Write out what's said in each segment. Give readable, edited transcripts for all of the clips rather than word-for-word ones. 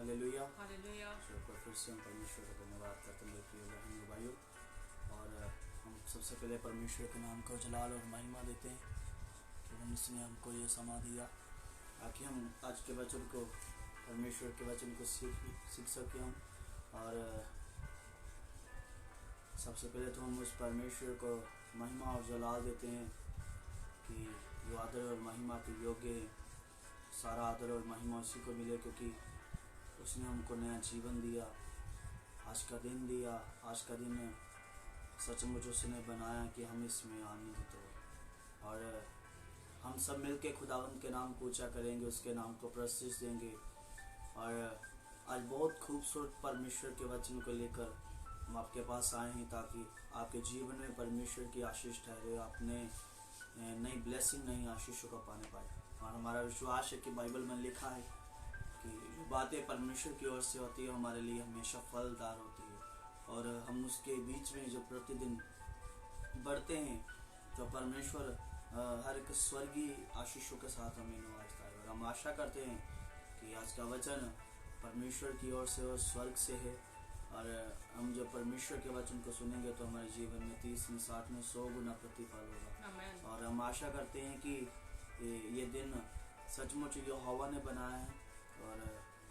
Hallelujah. Hallelujah. शुक्र फिर से हम परमेश्वर का धन्यवाद करते हैं मेरे प्रिय बहन और भाइयों। और हम सबसे पहले परमेश्वर के नाम को जलाल और महिमा देते हैं कि उसने हमको ये समा दिया ताकि हम आज के वचन को, परमेश्वर के वचन को सीख सकें हम। और सबसे पहले तो हम उस परमेश्वर को महिमा और जलाल देते हैं कि जो आदर और महिमा के योग्य है, सारा आदर और महिमा उसी को मिले, क्योंकि उसने हमको नया जीवन दिया, आज का दिन दिया। आज का दिन सचमुच उसने बनाया कि हम इसमें आनंदित हो। और हम सब मिलके खुदावंत के नाम को ऊंचा करेंगे, उसके नाम को प्रस्तुत देंगे। और आज बहुत खूबसूरत परमेश्वर के वचन को लेकर हम आपके पास आए हैं ताकि आपके जीवन में परमेश्वर की आशीष ठहरे, आपने नई ब्लेसिंग, नई आशीषों को पाने पाए। और हमारा विश्वास है कि बाइबल में लिखा है कि जो बातें परमेश्वर की ओर से होती है हमारे लिए हमेशा फलदार होती है। और हम उसके बीच में जो प्रतिदिन बढ़ते हैं तो परमेश्वर हर एक स्वर्गीय आशीषों के साथ हमें नवाजता है। और हम आशा करते हैं कि आज का वचन परमेश्वर की ओर से और स्वर्ग से है। और हम जब परमेश्वर के वचन को सुनेंगे तो हमारे जीवन में 30 में 60 में 100 गुना प्रतिफल होगा। आमीन। और हम आशा करते हैं कि ये दिन सचमुच यहोवा ने बनाया है और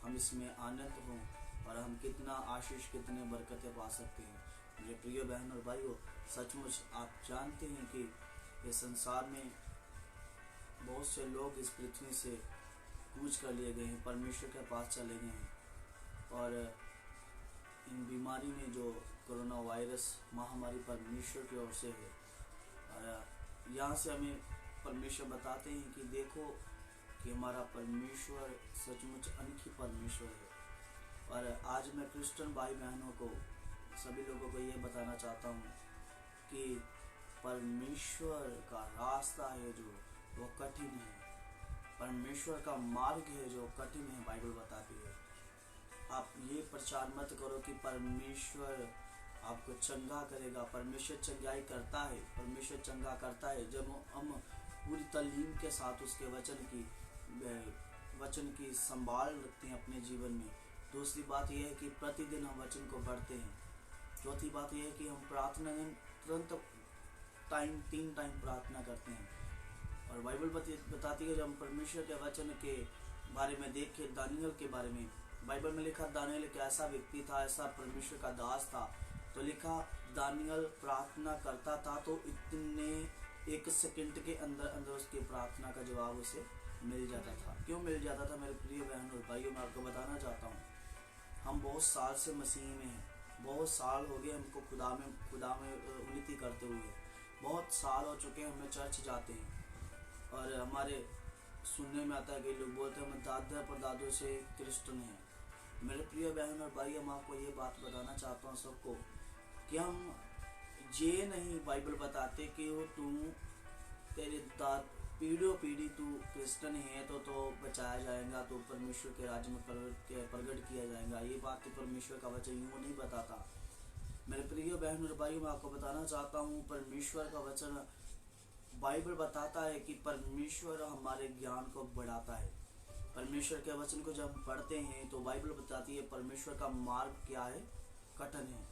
हम इसमें आनंद हों और हम कितना आशीष, कितने बरकतें पा सकते हैं। मेरे प्रिय बहन और भाइयों, सचमुच आप जानते हैं कि इस संसार में बहुत से लोग इस पृथ्वी से कूच कर लिए गए हैं, परमेश्वर के पास चले गए हैं। और इन बीमारी में जो कोरोना वायरस महामारी परमेश्वर की ओर से है। और यहाँ से हमें परमेश्वर बताते हैं कि देखो कि हमारा परमेश्वर सचमुच अनोखी परमेश्वर है। और आज मैं क्रिश्चियन भाई बहनों को, सभी लोगों को ये बताना चाहता हूँ कि परमेश्वर का रास्ता है जो वो कठिन है, परमेश्वर का मार्ग है जो कठिन है, बाइबल बताती है। आप ये प्रचार मत करो कि परमेश्वर आपको चंगा करेगा। परमेश्वर चंगाई करता है, परमेश्वर चंगा करता है जब हम पूरी तालीम के साथ उसके वचन की संभाल रखते हैं अपने जीवन में। दूसरी बात यह है कि प्रतिदिन हम वचन को पढ़ते हैं। चौथी बात यह है कि हम प्रार्थना में तुरंत 3 टाइम प्रार्थना करते हैं। और बाइबल बताती है, जब हम परमेश्वर के वचन के बारे में देखें, दानियल के बारे में, बाइबल में लिखा दानियल एक ऐसा व्यक्ति था, ऐसा परमेश्वर का दास था। तो लिखा दानियल प्रार्थना करता था तो इतने 1 सेकंड के अंदर अंदर उसकी प्रार्थना का जवाब उसे मिल जाता था। क्यों मिल जाता था मेरे प्रिय बहन और भाइयों, मैं आपको बताना चाहता हूँ। हम बहुत साल से मसीह में हैं, बहुत साल हो गए हमको खुदा में उन्नति करते हुए, बहुत साल हो चुके हैं हमें चर्च जाते हैं। और हमारे सुनने में आता है कि लोग बोलते हैं हम दादा परदादों से क्रिश्चियन हैं। मेरे प्रिय बहन और भाई, हम आपको ये बात बताना चाहता हूँ सबको कि हम ये नहीं बाइबल बताते कि वो तुम तेरे पीढ़ी तू क्रिश्चियन है तो बचाया जाएगा, तो परमेश्वर के राज्य में प्रकट किया जाएगा। ये बात तो परमेश्वर का वचन यूँ नहीं बताता। मेरे प्रिय बहन और भाई, मैं आपको बताना चाहता हूँ परमेश्वर का वचन, बाइबल बताता है कि परमेश्वर हमारे ज्ञान को बढ़ाता है। परमेश्वर के वचन को जब हम पढ़ते हैं तो बाइबल बताती है परमेश्वर का मार्ग क्या है, कठिन है।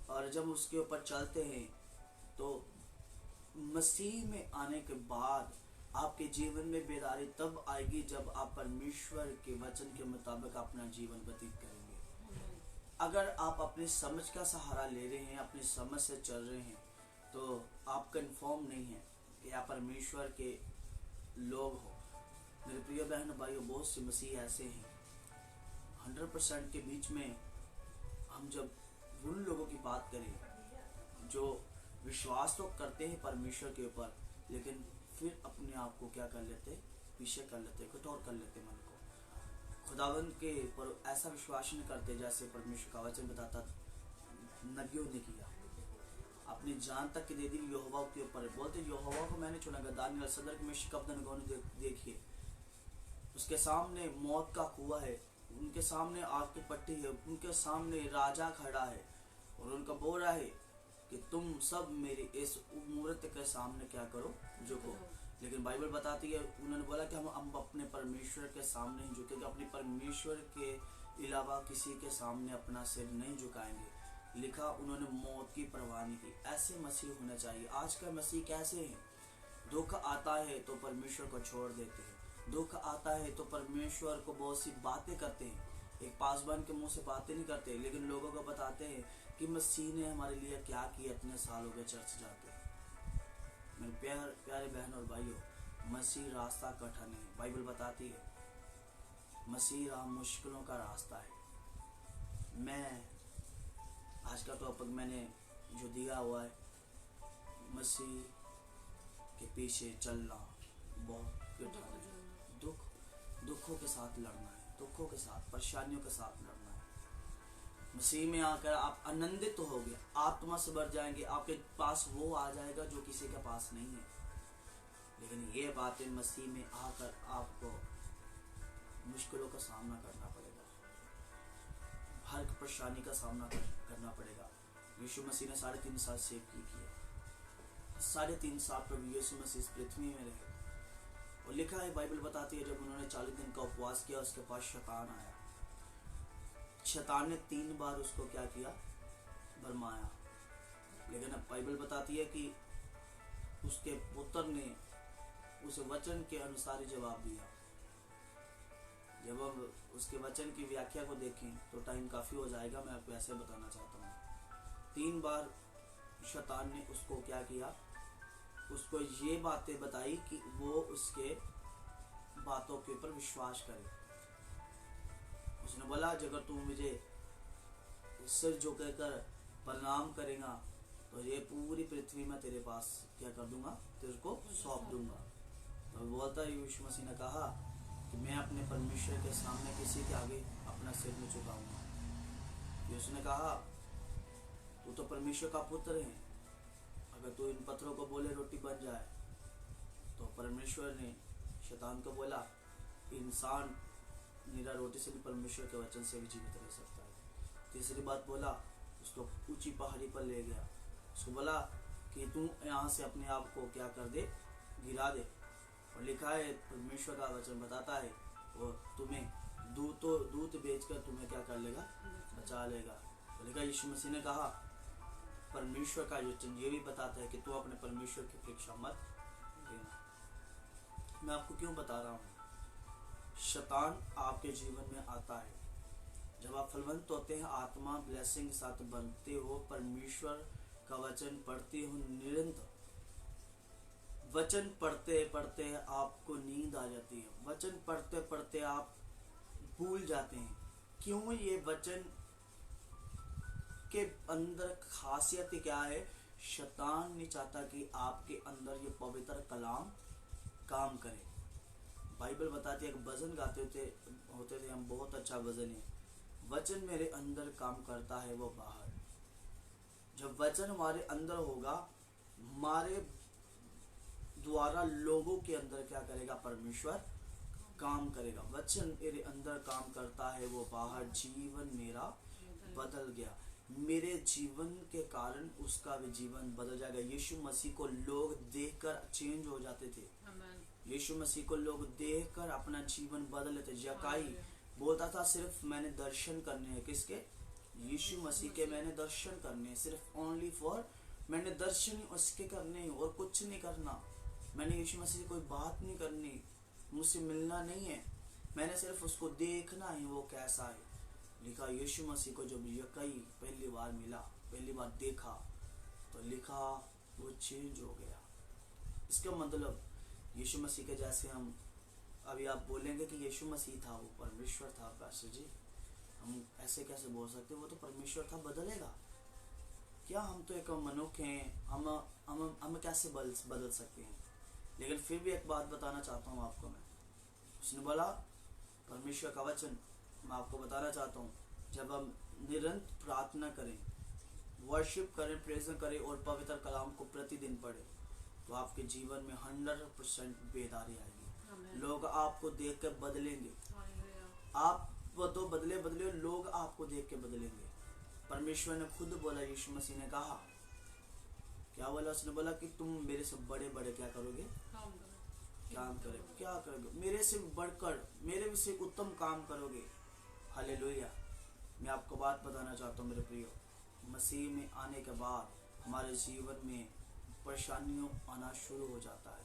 और जब उसके ऊपर चलते हैं तो मसीह में आने के बाद आपके जीवन में बेदारी तब आएगी जब आप परमेश्वर के वचन के मुताबिक अपना जीवन व्यतीत करेंगे। अगर आप अपनी समझ का सहारा ले रहे हैं, अपनी समझ से चल रहे हैं, तो आप कंफर्म नहीं है कि आप परमेश्वर के लोग हो। मेरे प्रिय बहन भाइयों, बहुत से मसीह ऐसे हैं 100% के बीच में। हम जब उन लोगों की बात करें जो विश्वास तो करते हैं परमेश्वर के ऊपर, लेकिन फिर अपने आप को क्या कर लेते, पीछे कर लेते, कठोर कर लेते मन को, खुदावंत के पर ऐसा विश्वास नहीं करते जैसे परमेश्वर का वचन बताता नबियों ने किया। अपनी जान तक दे दी यहोवा के ऊपर, बोलते यहोवा को मैंने चुना। दानियल सदर में शिकअबदनगो ने देखिए, उसके सामने मौत का कुआं है, उनके सामने आग की पट्टी है, उनके सामने राजा खड़ा है और उनका बोल रहा है कि तुम सब मेरे इस मूर्त के सामने क्या करो, झुको। लेकिन बाइबल बताती है उन्होंने बोला कि हम अपने परमेश्वर के सामने झुकेंगे, अपने परमेश्वर के अलावा किसी के सामने अपना सिर नहीं झुकाएंगे। लिखा उन्होंने मौत की परवाह नहीं की। ऐसे मसीह होना चाहिए। आज का मसीह कैसे है? दुख आता है तो परमेश्वर को छोड़ देते हैं, दुख आता है तो परमेश्वर को बहुत सी बातें करते हैं। एक पासवान के मुंह से बातें नहीं करते, लेकिन लोगों को बताते हैं कि मसीह ने हमारे लिए क्या किया, इतने साल हो गए चर्च जाते हैं। मेरे प्यारे बहन और भाइयों, मसीह रास्ता कठिन है। बाइबल बताती है मसीह राह मुश्किलों का रास्ता है। मैं आज का टॉपिक मैंने जो दिया हुआ है, मसीह के पीछे चलना बहुत कठिन है। दुखों के साथ लड़ना है, दुखों के साथ, परेशानियों के साथ लड़ना है। मसीह में आकर आप आनंदित तो हो गए, आत्मा से भर जाएंगे। आपके पास वो आ जाएगा जो किसी के पास नहीं है। लेकिन ये बातें मसीह में आकर आपको मुश्किलों का सामना करना पड़ेगा, हर परेशानी का सामना करना पड़ेगा। यीशु मसीह ने 3.5 साल सेवकी की है। 3.5 साल प्रभु यीशु मसीह इस पृथ्वी में रहे। और लिखा है, बाइबल बताती है, जब उन्होंने 40 दिन का उपवास किया, उसके पास शैतान आया। शैतान ने 3 बार उसको क्या किया? भरमाया। लेकिन अब बाइबल बताती है कि उसके पुत्र ने उस वचन के अनुसार ही जवाब दिया। जब हम उसके वचन की व्याख्या को देखें तो टाइम काफ़ी हो जाएगा, मैं आपको ऐसे बताना चाहता हूँ। 3 बार शैतान ने उसको क्या किया? उसको ये बातें बताई कि वो उसके बातों के ऊपर विश्वास करे। उसने बोला, अगर तू मुझे सिर झुकाकर प्रणाम करेगा तो ये पूरी पृथ्वी में तेरे पास क्या कर दूंगा? तेरे को सौंप दूंगा। तो बोलता है, यीशु मसीह ने कहा कि मैं अपने परमेश्वर के सामने किसी के आगे अपना सिर नहीं झुकाऊंगा। यीशु ने कहा, तू तो परमेश्वर का पुत्र है, अगर तू इन पत्थरों को बोले रोटी बन जाए। तो परमेश्वर ने शैतान को बोला, इंसान निरा रोटी से भी, परमेश्वर के वचन से भी जीवित रह सकता है। तीसरी बात बोला, उसको ऊंची पहाड़ी पर ले गया। उसको बोला कि तू यहाँ से अपने आप को क्या कर दे? गिरा दे। और लिखा है, परमेश्वर का वचन बताता है, वो तुम्हें दूत बेचकर तुम्हें क्या कर लेगा? बचा लेगा। तो लिखा, यीशु मसीह ने कहा, परमेश्वर का वचन ये भी बताता है कि तू अपने परमेश्वर की परीक्षा मत देना। मैं आपको क्यों बता रहा हूँ? शैतान आपके जीवन में आता है जब आप फलवंत होते हैं, आत्मा ब्लेसिंग के साथ बनते हो, परमेश्वर का वचन पढ़ते हो निरंतर। वचन पढ़ते पढ़ते आपको नींद आ जाती है, वचन पढ़ते पढ़ते आप भूल जाते हैं। क्यों? ये वचन के अंदर खासियत क्या है? शैतान नहीं चाहता कि आपके अंदर ये पवित्र कलाम काम करे। बाइबल बताती है, एक भजन गाते होते थे हम, बहुत अच्छा भजन है, वचन मेरे अंदर काम करता है वो बाहर। जब वचन हमारे अंदर होगा, हमारे द्वारा लोगों के अंदर क्या करेगा? परमेश्वर काम करेगा। वचन मेरे अंदर काम करता है वो बाहर। जीवन मेरा बदल गया, मेरे जीवन के कारण उसका भी जीवन बदल जाएगा। यीशु मसीह को लोग देखकर चेंज हो जाते थे। यीशु मसीह को लोग देखकर अपना जीवन बदल लेते। जकाई बोलता था, सिर्फ मैंने दर्शन करने हैं। किसके? यीशु मसीह के मैंने दर्शन करने हैं, सिर्फ ओनली फॉर, मैंने दर्शन उसके करने हैं और कुछ नहीं करना। मैंने यीशु मसीह से कोई बात नहीं करनी, मुझसे मिलना नहीं है, मैंने सिर्फ उसको देखना है वो कैसा है। लिखा, यीशु मसीह को जब यकाई पहली बार मिला, पहली बार देखा, तो लिखा वो चेंज हो गया। इसका मतलब यीशु मसीह के जैसे हम, अभी आप बोलेंगे कि यीशु मसीह था, वो परमेश्वर था। पास्टर जी, हम ऐसे कैसे बोल सकते? वो तो परमेश्वर था, बदलेगा क्या? हम तो एक मनुष्य हैं, हम कैसे बदल सकते हैं? लेकिन फिर भी एक बात बताना चाहता हूँ आपको मैं। उसने बोला, परमेश्वर का वचन मैं आपको बताना चाहता हूँ, जब हम निरंतर प्रार्थना करें, वर्शिप करें, प्रेज़ करें और पवित्र कलाम को प्रतिदिन पढ़ें, तो आपके जीवन में 100% बेदारी आएगी। लोग आपको देख कर बदलेंगे। आप वो तो बदले लोग आपको देख के बदलेंगे। परमेश्वर ने खुद बोला, यीशु मसीह ने कहा, क्या बोला? उसने बोला कि तुम मेरे से बड़े बड़े क्या करोगे? काम करोगे। क्या करोगे? मेरे से बढ़कर, मेरे से उत्तम काम करोगे। हालेलुया। मैं आपको बात बताना चाहता हूँ मेरे प्रियो, मसीह में आने के बाद हमारे जीवन में परेशानियों आना शुरू हो जाता है।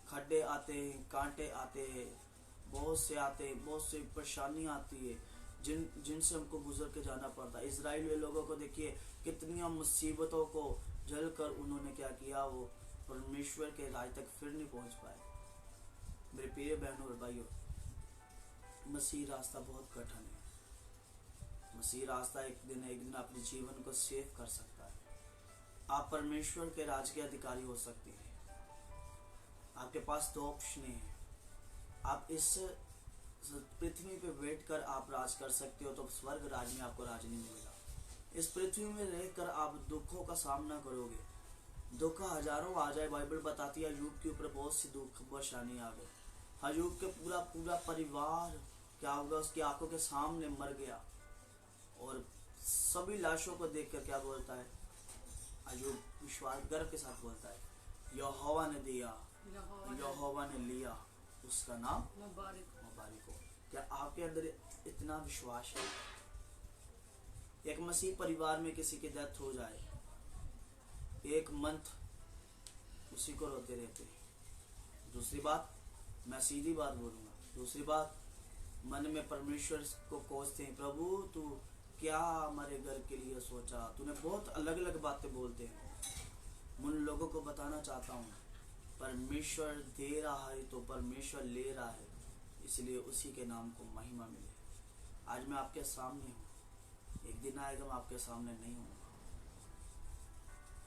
खड्डे आते हैं, कांटे आते हैं, बहुत से परेशानी आती है जिनसे हमको गुजर के जाना पड़ता है। इजराइली लोगों को देखिए कितनी मुसीबतों को झेल कर उन्होंने क्या किया, वो परमेश्वर के राज तक फिर नहीं पहुंच पाए। मेरे प्रिय बहनों और भाइयों, मसीह रास्ता बहुत कठिन है। मसीह रास्ता एक दिन अपने जीवन को सेव कर सकता है। आप परमेश्वर के राज के अधिकारी हो सकते हैं। आपके पास दो ऑप्शन है। आप इस पृथ्वी पे बैठकर आप राज कर सकते हो, तो स्वर्ग राज में आपको राज नहीं मिलेगा। इस पृथ्वी में रहकर आप दुखों का सामना करोगे, दुख हजारों आ जाए। बाइबल बताती है अय्यूब के ऊपर बहुत सी दुख परेशानी आ गई। अय्यूब के पूरा परिवार क्या होगा, उसकी आंखों के सामने मर गया। और सभी लाशों को देखकर क्या बोलता है अय्यूब, विश्वास गर्व के साथ बोलता है, यहोवा ने दिया, यहोवा ने लिया, उसका नाम मुबारक हो। क्या आपके अंदर इतना विश्वास है? एक मसीह परिवार में किसी की डेथ हो जाए, एक मंथ उसी को रोते रहते हैं। दूसरी बात, मैं सीधी बात बोलूंगा, दूसरी बात, मन में परमेश्वर को कोसते हैं, प्रभु तू क्या हमारे घर के लिए सोचा, तूने बहुत अलग अलग बातें बोलते हैं। उन लोगों को बताना चाहता हूँ, परमेश्वर दे रहा है तो परमेश्वर ले रहा है, इसलिए उसी के नाम को महिमा मिले। आज मैं आपके सामने हूँ, एक दिन आएगा मैं आपके सामने नहीं हूँ।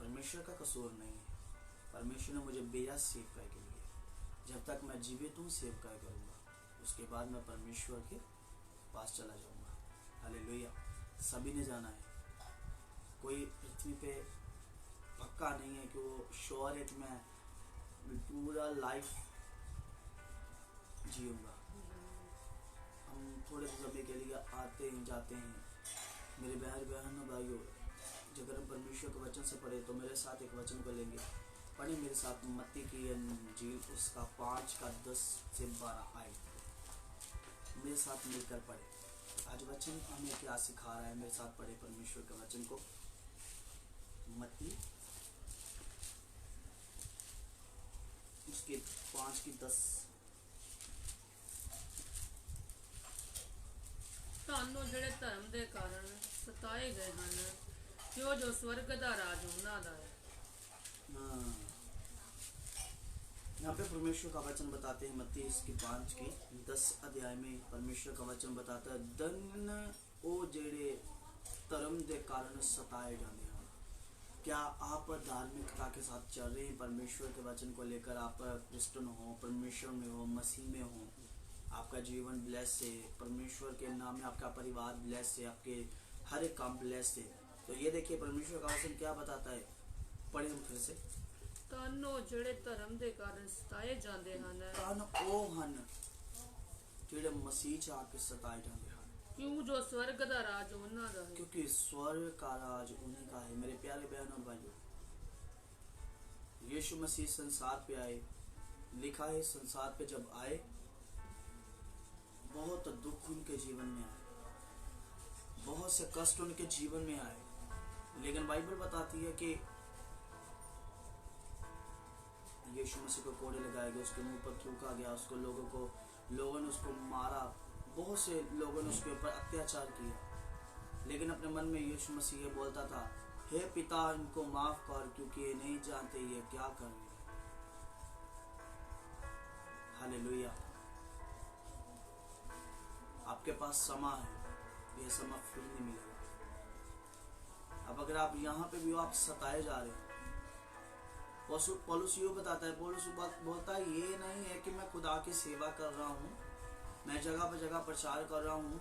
परमेश्वर का कसूर नहीं है, परमेश्वर ने मुझे भेजा सेवकाई के लिए। जब तक मैं जीवित हूँ सेवकाई करूँगा, उसके बाद मैं परमेश्वर के पास चला जाऊँगा। हालेलुया। सभी ने जाना है, कोई पृथ्वी पे पक्का नहीं है कि वो श्योर है कि मैं पूरा लाइफ जीऊँगा। हम थोड़े समय के लिए आते हैं जाते हैं। मेरे बहन भाइयों, अगर हम परमेश्वर के वचन से पढ़े तो मेरे साथ एक वचन को लेंगे। पढ़े मेरे साथ मत्ती की इंजील उसका 5:10 से 12 आए, मेरे साथ मिलकर पढ़े। आज वचन हमें क्या सिखा रहा है, मेरे साथ पढ़े परमेश्वर के वचन को। मत्ती उसके 5:10। ਤੁਹਾਨੂੰ ਜਿਹੜੇ ਧਰਮ ਦੇ ਕਾਰਨ ਸਤਾਏ ਗਏ ਹਨ, ਕਿਉਂ ਜੋ ਸਵਰਗ ਦਾ ਰਾਜ ਉਹਨਾਂ ਦਾ है। यहाँ पे परमेश्वर का वचन बताते हैं, मत्ती इसके 5:10 अध्याय में परमेश्वर का वचन बताता है, धन ओ जेड़े धर्म के कारण सताए जाते हैं। क्या आप धार्मिकता के साथ चल रहे हैं? परमेश्वर के वचन को लेकर आप क्रिश्चियन हो, परमेश्वर में हो, मसीह में हो, आपका जीवन ब्लेस है, परमेश्वर के नाम में आपका परिवार ब्लेस है, आपके हर एक काम ब्लेस है। तो ये देखिए परमेश्वर का वचन क्या बताता है, पढ़े हम फिर से। ਤਾਨੋ ਜਿਹੜੇ ਧਰਮ ਦੇ ਕਾਰਨ ਸਤਾਏ ਜਾਂਦੇ ਹਨ, ਧਨ ਉਹ ਹਨ ਜਿਹੜੇ ਮਸੀਹ ਚ ਆ ਕੇ ਸਤਾਏ ਜਾਂਦੇ ਹਨ, ਕਿਉਂ ਜੋ ਸਵਰਗ ਦਾ ਰਾਜ ਉਹਨਾਂ ਦਾ है। क्योंकि स्वर्ग का राज उन्हीं का है। मेरे प्यारे बहनों और भाइयों, यीशु मसीह संसार पे आए, लिखा है संसार पे जब आए बहुत दुख उनके जीवन में आए, बहुत से कष्ट उनके जीवन में आए, लेकिन बाइबल बताती है कि यीशु मसीह को कोड़े लगाए गए, उसके मुंह पर थूका गया, उसको लोगों ने उसको मारा, बहुत से लोगों ने उसके ऊपर अत्याचार किया, लेकिन अपने मन में यीशु मसीह ये बोलता था, हे पिता इनको माफ कर, क्योंकि ये नहीं जानते ये क्या कर रहे हैं। हालेलुया। आपके पास समा है, यह समा फिर नहीं मिलेगा। अब अगर आप यहाँ पे भी हो, आप सताए जा रहे हैं, पौलुस यूँ बताता है, पौलुस बोलता है ये नहीं है कि मैं खुदा की सेवा कर रहा हूँ, मैं जगह पर जगह प्रचार कर रहा हूँ,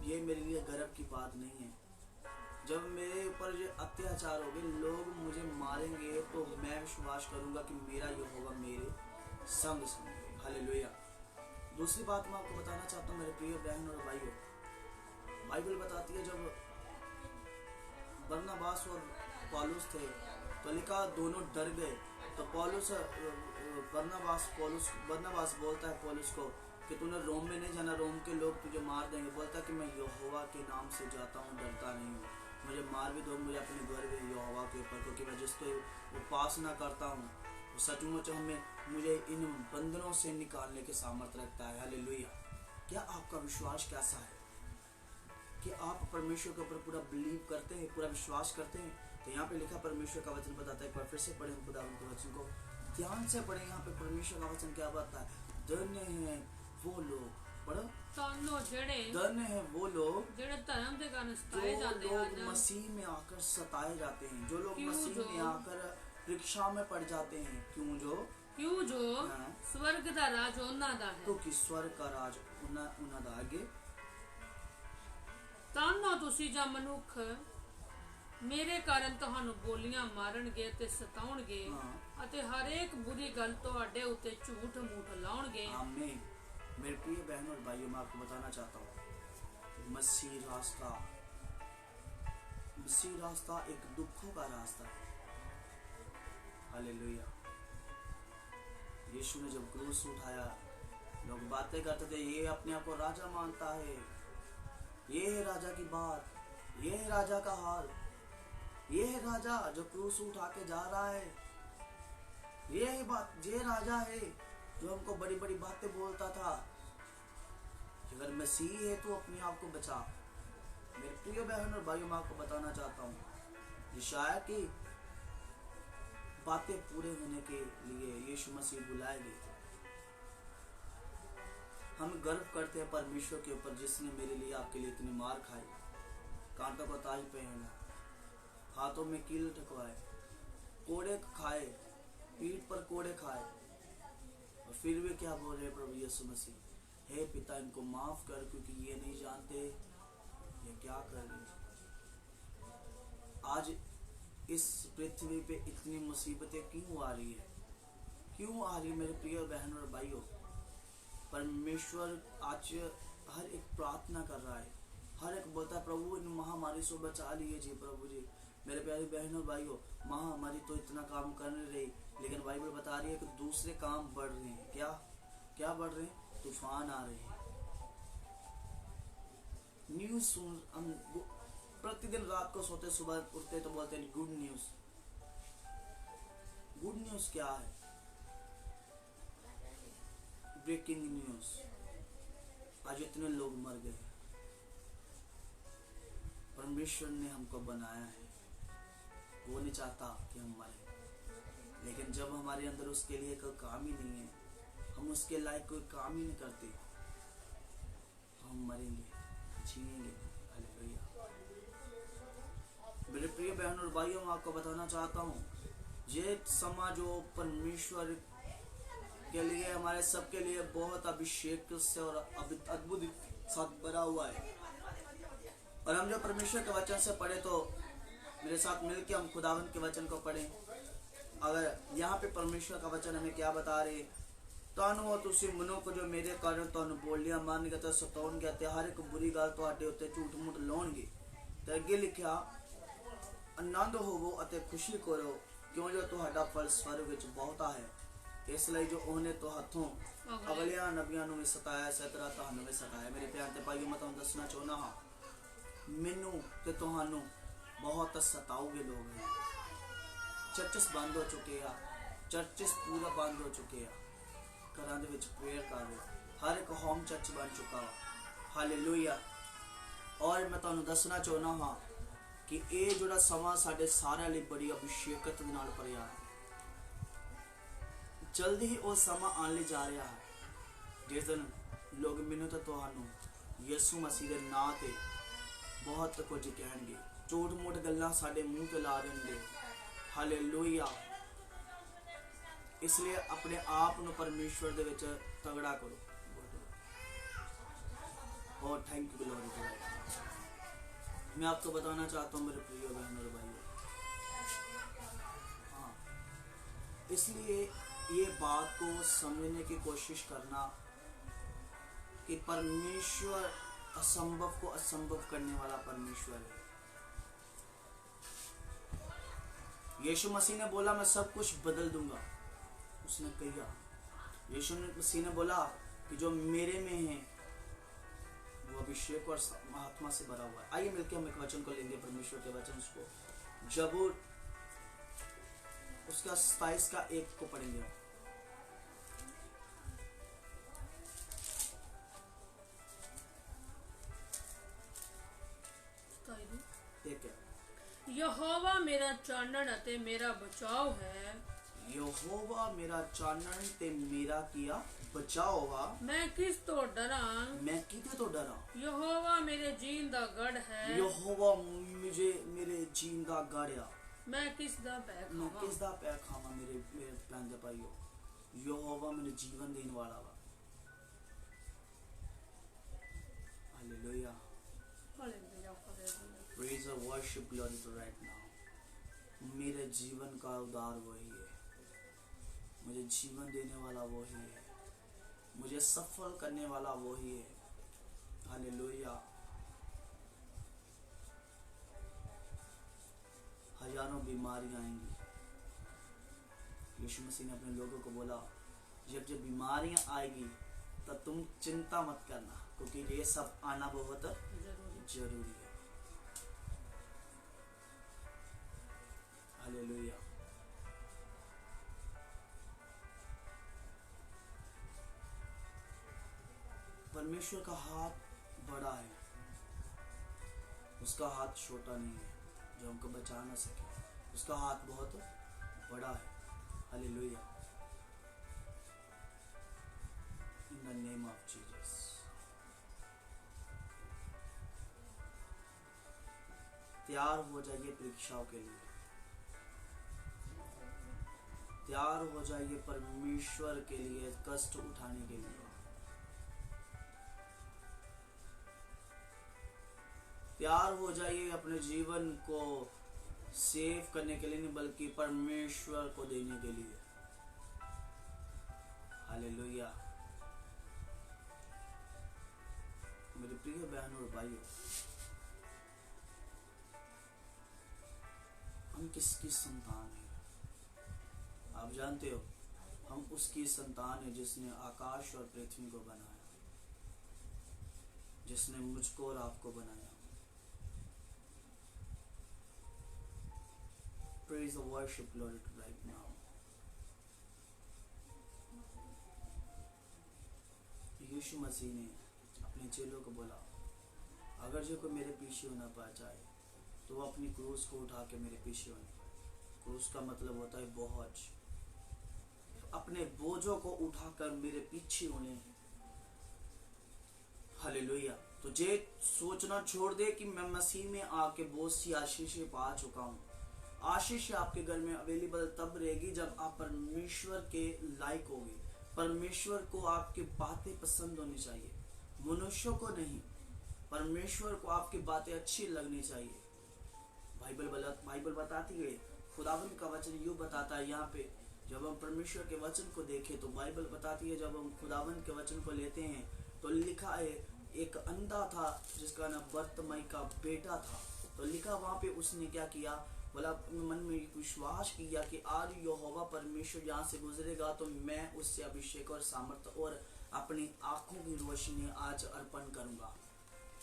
ये मेरे लिए गर्व की बात नहीं है। जब मेरे ऊपर ये अत्याचार होंगे, लोग मुझे मारेंगे, तो मैं विश्वास करूँगा कि मेरा यहोवा मेरे संग संग। हालेलुया। दूसरी बात मैं आपको बताना चाहता हूँ मेरे प्रिय बहन और भाइयों, बाइबल बताती है जब बरनबास और पौलुस थे तो लिखा दोनों डर गए। तो बरनबास बोलता है पौलुस को कि तूने रोम में नहीं जाना, रोम के लोग तुझे मार देंगे। बोलता कि मैं यहोवा के नाम से जाता हूँ, डरता नहीं हूँ। मुझे मार भी दो, मुझे अपने गर्व है यहोवा के ऊपर, क्योंकि मैं जिसको उपासना करता हूँ वो सचमुच हमें मुझे इन बंधनों से निकालने के सामर्थ्य रखता है। हालेलुया। क्या आपका विश्वास कैसा है? कि आप परमेश्वर के ऊपर पूरा बिलीव करते हैं, पूरा विश्वास करते हैं? तो यहाँ पे लिखा, परमेश्वर का वचन बताता है, पर फिर से पढ़े खुदा के वचन को ध्यान से पढ़े। यहाँ पे परमेश्वर का वचन क्या बताता है? धन्य है वो लोग, पढ़ो, धन्य है वो लोग जो लोग मसीह में आकर सताए जाते हैं, जो लोग मसीह में आकर परीक्षा में पड़ जाते हैं। क्यों जो स्वर्ग का राज उन्हां दा है। क्योंकि स्वर्ग का राज उन्हां दा। आगे, तानो तुसी जा मनुख मेरे कारण ਤੁਹਾਨੂੰ ਗੋਲੀਆਂ ਮਾਰਨਗੇ ਤੇ ਸਤਾਉਣਗੇ ਅਤੇ हर एक बुरी गल ਤੁਹਾਡੇ ਉੱਤੇ ਝੂਠ मूठ ਲਾਉਣਗੇ। आमीन। मेरे प्रिय बहनों और भाइयों, मैं आपको बताना चाहता हूँ, मसीह रास्ता एक दुखों का रास्ता है। हालेलुया। यीशु ने जब क्रूस उठाया, लोग बातें करते थे, ये अपने आप को राजा मानता है, ये है राजा की बात, ये है राजा का हाल, ये है राजा जो क्रूस उठा के जा रहा है, ये है बात, ये राजा है जो हमको बड़ी बड़ी बातें बोलता था। अगर मसीह है तो अपने आप को बचा। मेरे प्रिय बहन और भाइयों, मैं आपको बताना चाहता हूँ, यशायाह की बातें पूरे होने के लिए यीशु मसीह बुलाए गए थे। हम गर्व करते हैं परमेश्वर के ऊपर, जिसने मेरे लिए आपके लिए इतनी मार खाई, कांटों का ताज पहना, हाथों में कील ठकवाए, कोड़े खाए, पीठ पर कोड़े खाए, और फिर भी क्या बोल रहे प्रभु यीशु मसीह, हे पिता इनको माफ कर, क्योंकि ये नहीं जानते ये क्या कर रहे। आज इस पृथ्वी पे इतनी मुसीबतें क्यों आ रही है? क्यों आ रही है मेरे प्रिय बहनों और भाइयों? परमेश्वर आज हर एक प्रार्थना कर रहा है, हर एक बोलता है प्रभु इन महामारी से बचा लीजिए प्रभु जी। मेरे प्यारे बहनों भाइयों, महामारी तो इतना काम कर नहीं रही, लेकिन बाइबल बता रही है कि दूसरे काम बढ़ रहे हैं। क्या बढ़ रहे हैं? तूफान आ रहे हैं। न्यूज सुन, हम प्रतिदिन रात को सोते सुबह उठते तो बोलते हैं गुड न्यूज। गुड न्यूज क्या है? ब्रेकिंग न्यूज, आज इतने लोग मर गए। परमेश्वर ने हमको बनाया है, वो नहीं चाहता कि हम मरे, लेकिन जब हमारे अंदर उसके लिए कोई काम ही नहीं है, हम उसके लायक कोई काम ही नहीं करते, हम मरेंगे, जिएंगे। हालेलुया। मेरे प्रिय बहनों और भाइयों, मैं आपको बताना चाहता हूँ, ये समाज जो परमेश्वर के लिए, हमारे सबके लिए बहुत अभिषेक से और अद्भुत साथ भरा हुआ है। और हम जब परमेश्वर के वचन से पढ़े तो मेरे साथ मिलकर हम खुदावंत के वचन को पढ़ें। अगर यहाँ पे परमेश्वर का वचन हमें क्या बता रहे, तानू तुसी मनुख जो मेरे कारण तुहानू बोलियां मारनगे ते सताउणगे ते हर एक बुरी गल तुहाडे उत्ते झूठ मूठ लाउणगे। ते अगे लिखिया, आनंद होवो अते खुशी करो, क्यों जो तुहाडा फल स्वर्ग विच बहुता है। इसलिए जो उन्हें तो हथों अगलियां नबियां नूं भी सताया, इस तरह तुहानू भी सताया। मेरे प्यार ते भाईओ, मैं तुहानू दसना चाहुंदा हां, मैनू ते तुहानू बहुत सताओगे लोग हैं। चर्चस बंद हो चुके हैं, चर्चस पूरा बंद हो चुके हैं, घरां दे विच प्रेयर कर लो, हर एक होम चर्च बन चुका है। हालेलुया। और मैं तुहानू दसना चाहुंदा हां कि ये जोड़ा समा साडे सारिਆਂ ਲਈ बड़ी अभिषेकत दे नाल भरिया है। जल्दी ही वो समा आने जा रहा है जिस दिन लोग मैनू ते तुहानू यीशु मसीह दे नां ते बहुत कुछ कहणगे, झूठ मूठ गल्लां साडे मूंह ते ला देंगे। हालेलुया। इसलिए अपने आप नूं परमेश्वर दे विच तगड़ा करो। और थैंक यू लॉर्ड गॉड। मैं आपको बताना चाहता हूँ मेरे प्रिय बहनों और भाइयों, हाँ, इसलिए ये बात को समझने की कोशिश करना कि परमेश्वर असंभव को असंभव करने वाला परमेश्वर है। यीशु मसीह ने बोला मैं सब कुछ बदल दूंगा, उसने कहा। यीशु मसीह ने बोला कि जो मेरे में है वो अभिषेक और आत्मा से भरा हुआ है। आइए मिलकर हम एक वचन को लेंगे, परमेश्वर के वचन को जबूर उसका 27 का 1 को पढ़ेंगे। एक है, यहोवा मेरा चानन अते मेरा बचाव है, यहोवा मेरा चानन ते मेरा किया बचाव वा, मैं किस तो डरा, मैं किते तो डरा। यहोवा मेरे जीन दा गढ़ है, यहोवा मुझे मेरे जीन दा गढ़ आ, मैं किस दा पै मैं खावां। किस दा पै खावां। मेरे मेरे भैन दे भाईयो, यहोवा मेरे जीवन देने वाला वा। Hallelujah, hallelujah, hallelujah. प्रेज और worship glory to right now. मेरे जीवन का उद्धार वही है, मुझे जीवन देने वाला वही है, मुझे सफल करने वाला वही है। हालेलुया। हजारों बीमारियां आएंगी। यीशु मसीह ने अपने लोगों को बोला, जब जब बीमारियां आएगी तब तुम चिंता मत करना, क्योंकि ये सब आना बहुत जरूरी है। हालेलुया। परमेश्वर का हाथ बड़ा है, उसका हाथ छोटा नहीं है जो हमको बचा ना सके। उसका हाथ बहुत बड़ा है। Hallelujah, in the name of Jesus. तैयार हो जाइए परीक्षाओं के लिए, तैयार हो जाइए परमेश्वर के लिए कष्ट उठाने के लिए। तैयार हो जाइए अपने जीवन को सेव करने के लिए नहीं, बल्कि परमेश्वर को देने के लिए। हालेलुया। मेरे प्रिय बहनों और भाइयों, हम किसकी संतान है? आप जानते हो, हम उसकी संतान है जिसने आकाश और पृथ्वी को बनाया, जिसने मुझको और आपको बनाया। Praise the worship Lord right now. यीशु मसीह ने अपने चेलों को बोला, अगर जो कोई मेरे पीछे होना पा जाए तो वो अपनी क्रूस को उठा के मेरे पीछे होने। क्रूस का मतलब होता है बोझ। अपने बोझों को उठाकर मेरे पीछे होने। हालेलुया। तो ये सोचना छोड़ दे कि मैं मसीह में आके बहुत सी आशीषें पा चुका हूँ। आशीष आपके घर में अवेलेबल तब रहेगी जब आप परमेश्वर के लायक होगे। परमेश्वर को आपकी बातें पसंद होनी चाहिए, मनुष्यों को नहीं। परमेश्वर को आपकी बातें अच्छी लगनी चाहिए। बाइबल बताती है, खुदावंद का वचन यूँ बताता है यहाँ पे, जब हम परमेश्वर के वचन को देखें तो बाइबल बताती है, जब हम खुदावंद के वचन को लेते हैं तो लिखा है, एक अंधा था जिसका नाम बर्तमई का बेटा था। तो लिखा वहाँ पे, उसने क्या किया, बोला मन में विश्वास किया कि आज यहोवा परमेश्वर यहाँ से गुजरेगा तो मैं उससे अभिषेक और सामर्थ्य और अपनी आंखों की रोशनी आज अर्पण करूंगा,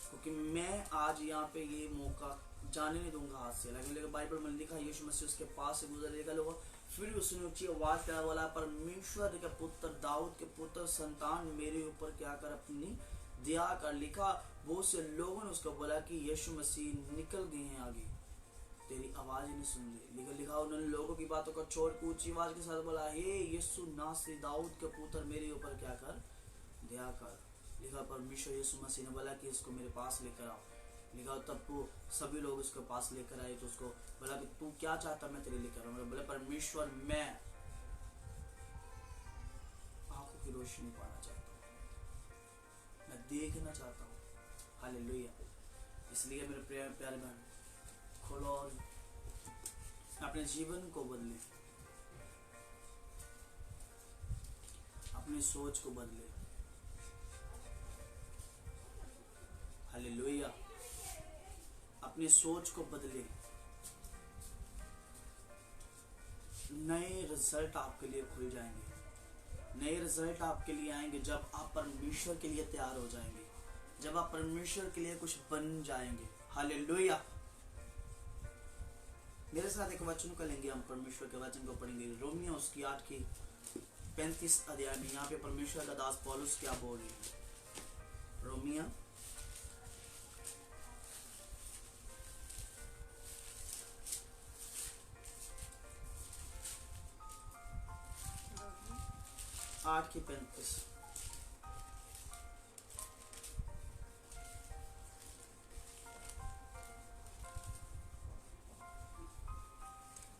क्योंकि मैं आज यहाँ पे ये मौका जाने नहीं दूंगा हाथ से। लेकिन बाइबल में लिखा, यीशु मसीह उसके पास से गुजरेगा लोग। फिर उसने ऊंची आवाज क्या बोला, परमेश्वर के पुत्र, दाऊद के पुत्र संतान, मेरे ऊपर क्या कर, अपनी दया कर। लिखा, वो से लोगों ने उसको बोला कि यीशु मसीह निकल गए हैं आगे, तेरी आवाज ही नहीं सुन रही। लिखा, उन्होंने लोगों की बातों को छोड़ के ऊंची आवाज के साथ बोला, हे यीशु नासरी, दाऊद के पुत्र, मेरे ऊपर क्या कर, दया कर। लिखा, परमेश्वर यीशु मसीह ने बोला कि इसको मेरे पास लेकर आओ। लिखा, तब तो सभी लोग उसके पास लेकर आए। तो उसको बोला कि तू क्या चाहता, मैं तेरे लेकर आऊँ। बोला, परमेश्वर मैं आंखों की रोशनी पाना चाहता हूँ, मैं देखना चाहता हूँ। हालेलुया। इसलिए मेरे प्यारे बहन, खोलो और अपने जीवन को बदले, अपनी सोच को बदले। हालेलुया। अपनी सोच को बदले, नए रिजल्ट आपके लिए खुल जाएंगे, नए रिजल्ट आपके लिए आएंगे जब आप परमेश्वर के लिए तैयार हो जाएंगे, जब आप परमेश्वर के लिए कुछ बन जाएंगे। हालेलुया। मेरे साथ एक वचन को लेंगे, हम परमेश्वर के वचन को पढ़ेंगे। रोमियो उसकी 8:35 अध्याय में यहाँ पे परमेश्वर का दास पौलुस क्या बोल रही है। रोमियो 8:35।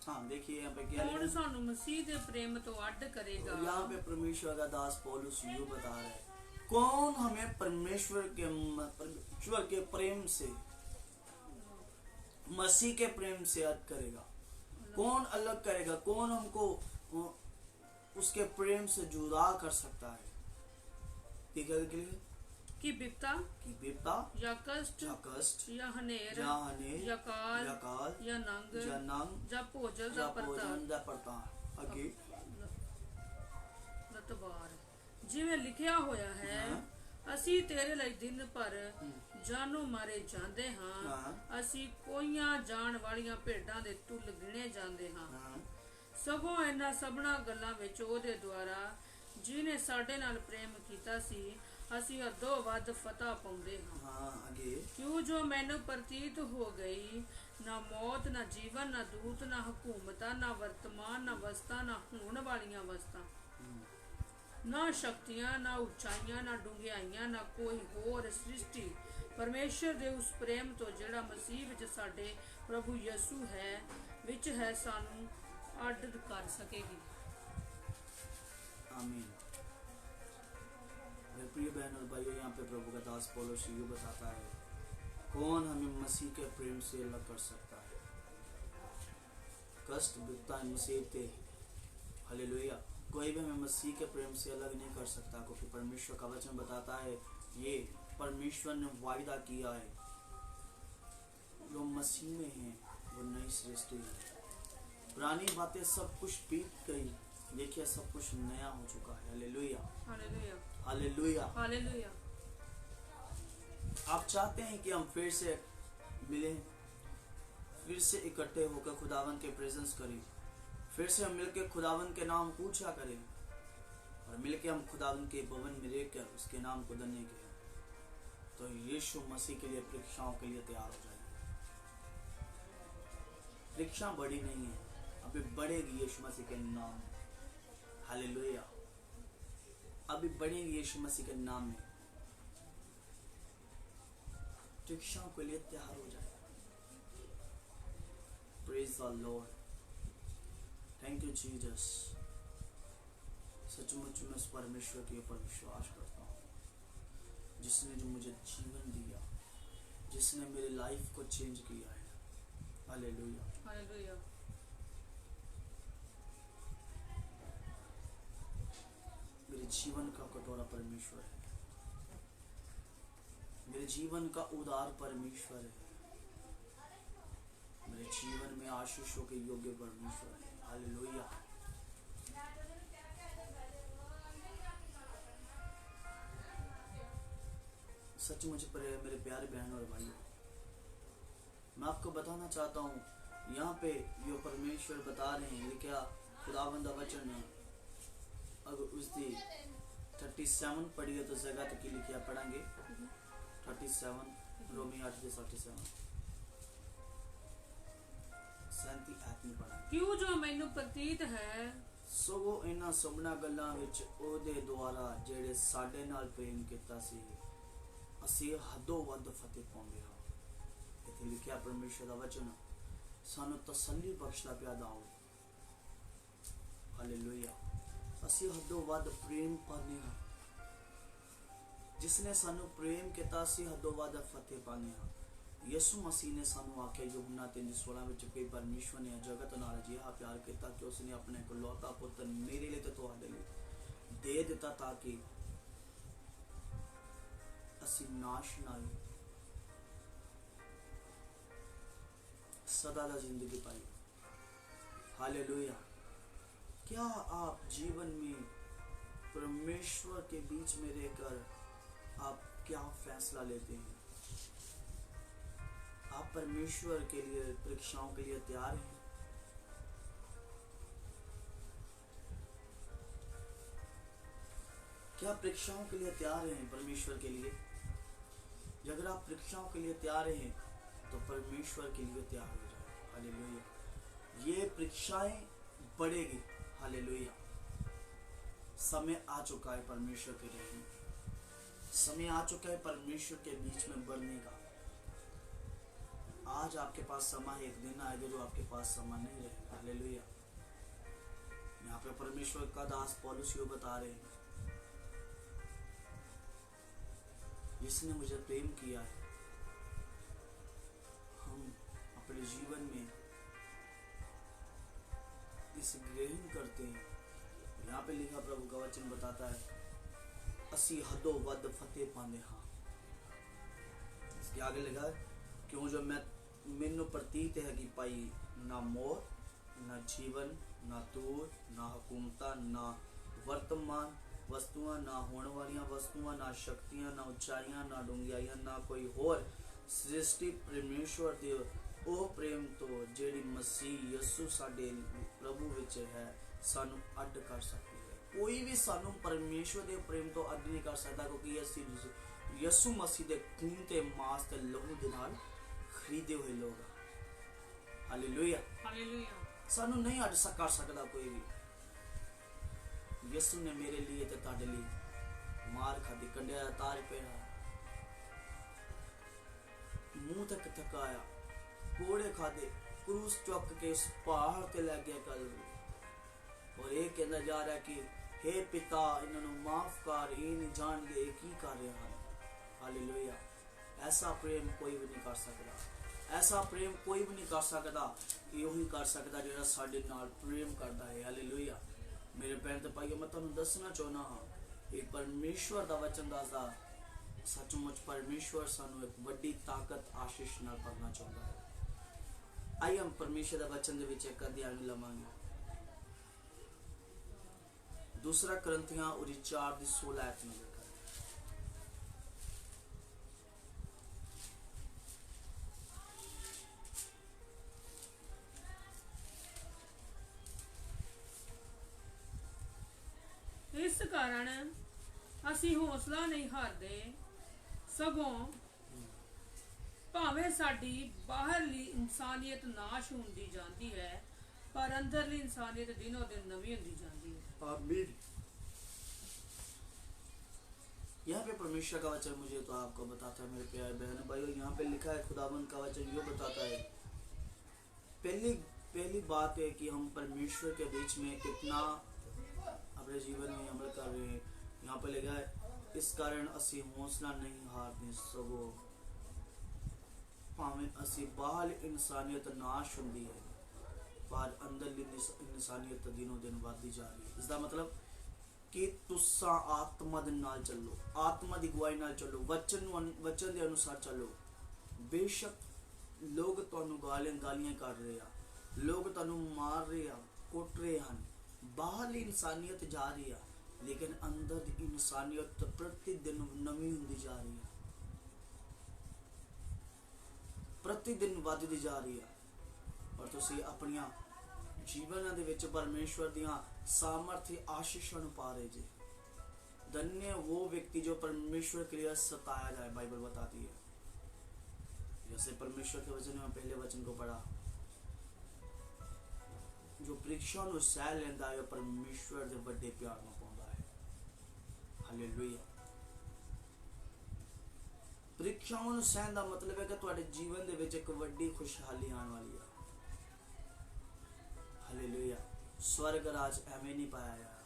हाँ देखिए यहाँ पे क्या कौन सानू मसीह दे प्रेम तो अड्ड करेगा। यहाँ पे परमेश्वर का दास पौलुस यूं बता रहा है, कौन हमें परमेश्वर के प्रेम से, मसीह के प्रेम से अलग करेगा। कौन अलग करेगा, कौन हमको उसके प्रेम से जुदा कर सकता है। ठीक है कि विपता या कष्ट या हनेर या काल या नंग या भोजन दा परतार अगे लतवार जिवें लिखिया होया है, ਅਸੀਂ ਤੇਰੇ ਲਈ ਦਿਨ ਭਰ ਜਾਨੋਂ ਮਾਰੇ ਜਾਂਦੇ ਹਾਂ, ਅਸੀਂ ਕੋਈਆਂ ਜਾਣ ਵਾਲੀਆਂ ਭੇਡਾਂ ਦੇ ਤੁੱਲ ਗਿਣੇ ਜਾਂਦੇ ਹਾਂ। ਸਗੋਂ ਇਹਨਾਂ ਸਭਨਾ ਗੱਲਾਂ ਵਿੱਚ ਉਹਦੇ ਦੁਆਰਾ ਜਿਹਨੇ ਸਾਡੇ ਨਾਲ ਪ੍ਰੇਮ ਕੀਤਾ ਸੀ, ਅਸੀਂ ਹੱਦੋਂ ਵੱਧ ਫਤਹ ਪਾਉਂਦੇ ਹਾਂ। ਕਿਉਂ ਜੋ ਮੈਨੂੰ ਪ੍ਰਤੀਤ ਹੋ ਗਈ, ਨਾ ਮੌਤ ਨਾ ਜੀਵਨ ਨਾ ਦੂਤ ਨਾ ਹਕੂਮਤਾਂ ਨਾ ਵਰਤਮਾਨ ਨਾ ਵਸਤਾਂ ਨਾ ਹੋਣ ਵਾਲੀਆਂ ਵਸਤਾਂ ना शक्तियां ना उचाइयां ना डूंघाइयां ना कोई होर सृष्टि परमेश्वर दे उस प्रेम तो जेड़ा मसीह विच साडे प्रभु यसू है विच है सानू अड्ड कर सकेगी। आमीन। मेरे प्रिय बहन और भाइयों, यहाँ पे प्रभु का दास पौलुस यूं बताता है, कौन हमें मसीह के प्रेम से अलग कर सकता है। कष्ट विपत्ता मुसीबतें, हालेलुया, कोई भी हमें मसीह के प्रेम से अलग नहीं कर सकता, क्योंकि परमेश्वर का वचन बताता है, ये परमेश्वर ने वायदा किया है, जो मसीह में है वो नई सृष्टि है। पुरानी बातें सब कुछ बीत गई, देखिए सब कुछ नया हो चुका है। Hallelujah hallelujah hallelujah hallelujah. आप चाहते हैं कि हम फिर से मिलें, फिर से इकट्ठे होकर खुदावन के प्रेजेंस करें, फिर से हम मिलकर खुदावन के नाम पूछा करें, और मिलकर हम खुदावन के भवन में रहकर उसके नाम को धन्य करें, तो यीशु मसीह के लिए परीक्षाओं के लिए तैयार हो जाएंगे। परीक्षा बड़ी नहीं है, अभी बढ़ेगी यीशु मसीह के नाम में। हालेलुया, अभी बढ़ेगी यीशु मसीह के नाम में, परीक्षाओं के लिए तैयार हो जाएगा। Praise the Lord, thank you Jesus. सचमुच मैं उस परमेश्वर के ऊपर विश्वास करता हूँ जिसने जो मुझे जीवन दिया, जिसने मेरी लाइफ को चेंज किया है। Hallelujah hallelujah. मेरे जीवन का कटोरा परमेश्वर है, मेरे जीवन का उदार परमेश्वर है, मेरे जीवन में आशीषों के योग्य परमेश्वर है। हालेलुया। सचमुच मेरे प्यारे बहन और भाइयों, मैं आपको बताना चाहता हूँ, यहाँ पे जो परमेश्वर बता रहे हैं, ये क्या खुदावंद वचन है। अगर उसकी 37 पढ़िए तो जगह तक लिखिया पढ़ेंगे। 37 रोमी 8:37 क्यों जो मैनू प्रतीत है, सगो इन्हां सबना गल्लां विच ओहदे द्वारा जेड़े साडे नाल प्रेम कीता सी, असीं हदों वध फतेह पाउंदे हां। इत्थे लिखिया परमेश्वर दा वचन सानू तसल्ली बख्शदा पिया दाओ। हालेलुया, असीं हदों वध प्रेम पाने हां, जिसने सानू प्रेम कीता सी हदों वध फतेह पाने हां। यसु मसीह ने सानू आख्या यूहन्ना 3:16 विच कि परमेश्वर ने जगत नाल जिहा प्यार किया कि उसने अपने इकलौता पुत्र मेरे लिए ते तुहाडे लिए दे दिता, ताकि असीं नाश ना होईए, सदा दा जिंदगी पाई। हालेलुया। क्या आप जीवन में परमेश्वर के बीच में रहकर आप क्या फैसला लेते हैं? आप परमेश्वर के लिए परीक्षाओं के लिए तैयार हैं? क्या परीक्षाओं के लिए तैयार हैं परमेश्वर के लिए? अगर आप परीक्षाओं के लिए तैयार हैं तो परमेश्वर के लिए तैयार हो जाए। हालेलुया। ये परीक्षाएं बढ़ेगी। हालेलुया। समय आ चुका है परमेश्वर के लिए, समय आ चुका है परमेश्वर के बीच में बढ़ने का। आज आपके पास समय, एक दिन आएगा जो आपके पास समय नहीं रहेगा। हालेलुया। यहाँ पे परमेश्वर का दास पौलुस यो बता रहे हैं, जिसने मुझे प्रेम किया है, हम अपने जीवन में इसे ग्रहण करते हैं। यहाँ पे लिखा, प्रभु का वचन बताता है, असी हदो वद फतेह पाने। हाँ, इसके आगे लिखा है, क्यों जो मैनू प्रतीत है कि पाई ना मौत, ना जीवन, ना दूर, ना हुकूमता, ना वर्तमान वस्तुआं, ना होने वाली वस्तुआं, ना शक्तियां, ना उचाइयां, ना डूंघियाइयां, ना कोई होर सृष्टि परमेश्वर दे ਉਹ प्रेम तो ਜਿਹੜੀ मसीह यसु ਸਾਡੇ प्रभु विच है सानू अड कर सकती है। कोई भी सानू परमेश्वर दे प्रेम तो अड नहीं कर सकता, क्योंकि ਅਸੀਂ यसु मसीह दे खून ते मांस ते लहू दे नाल खरीदे हुए लोग। हालेलुया। हालेलुया। सानू नहीं अड कर सकता कोई भी। यसु ने मेरे लिए ते ਤੁਹਾਡੇ ਲਈ मार खादी, कंडिया तार पेड़ा, मुंह तक थकाया, कोड़े खादे, क्रूस चुक के इस पहाड़ ते लै गया कल, और ये कहना जा रहा है कि हे पिता इन्होंने माफ कर, ये नहीं जान गए की कर रहे हैं। हालेलुया। ऐसा प्रेम कोई भी नहीं कर सकता, ऐसा प्रेम कोई भी नहीं कर सकता। यो ही कर सकता जो साडे नाल प्रेम करता है। हालेलुया। मेरे भैन ते भाईओ, मैं तुहानू दसना चाहना हाँ, एक परमेश्वर का वचन दसदा, सचमुच परमेश्वर सानू एक बड़ी ताकत आशीष नाल भरना चाहता है। आइए हम परमेश्वर का वचन दे विच एक अध्याय लवांगे। 2 करंथियां 4:16 आयत में लिखा है, इस कारण ਅਸੀਂ ਹੌਸਲਾ ਨਹੀਂ ਹਾਰਦੇ, ਸਗੋਂ ਭਾਵੇਂ ਸਾਡੀ ਬਾਹਰਲੀ ਇਨਸਾਨੀਅਤ ਨਾਸ਼ ਹੁੰਦੀ ਜਾਂਦੀ ਹੈ, ਪਰ ਅੰਦਰਲੀ ਇਨਸਾਨੀਅਤ ਦਿਨੋਂ ਦਿਨ ਨਵੀਂ ਹੁੰਦੀ ਜਾਂਦੀ ਹੈ। आमीन। यहाँ पे परमेश्वर का वचन मुझे तो आपको बताता है मेरे प्यारे बहन भाइयों, यहाँ पे लिखा है, खुदाबंद का वचन यो बताता है, पहली बात है कि हम परमेश्वर के बीच में कितना अपने जीवन में अमल कर रहे हैं। यहाँ पे लिखा है, इस कारण असी हौसला नहीं हारते, सगों भावें असी बाहर इंसानियत नाश होंदी है, पर अंदर इंसानियत दिनों दिन बढ़ती जा रही है। इसका मतलब कि तुसा आत्मा दे नाल चलो, आत्मा दी गवाही नाल चलो, वचन दे अनुसार चलो। बेशक लोग तुहानू गालियां कर रहे हैं, लोग तुहानू मार रहे हैं, कुट रहे हैं, बाहरली इंसानियत जा रही है, लेकिन अंदर दी इंसानियत प्रतिदिन नवी होंदी जा रही है, प्रतिदिन बढ़ती जा रही है। और तुसी अपनी जीवन दे विच परमेश्वर दियां सामर्थ्य आशीषां नूं पा रहे जे। धन्य वो व्यक्ति जो परमेश्वर के लिए सताया जाए। बाइबल बताती है, जैसे परमेश्वर के वचन में पहले वचन को पढ़ा, जो परीक्षा नूं सह लैंदा है परमेश्वर दे बड़े प्यार नूं पाउंदा है। हालेलुया। परीक्षाओं नूं सहन दा मतलब है कि तुहाडे जीवन दे विच एक वड्डी खुशहाली आने वाली है। हालेलुया। स्वर्ग राज एवें नहीं पाया जाया,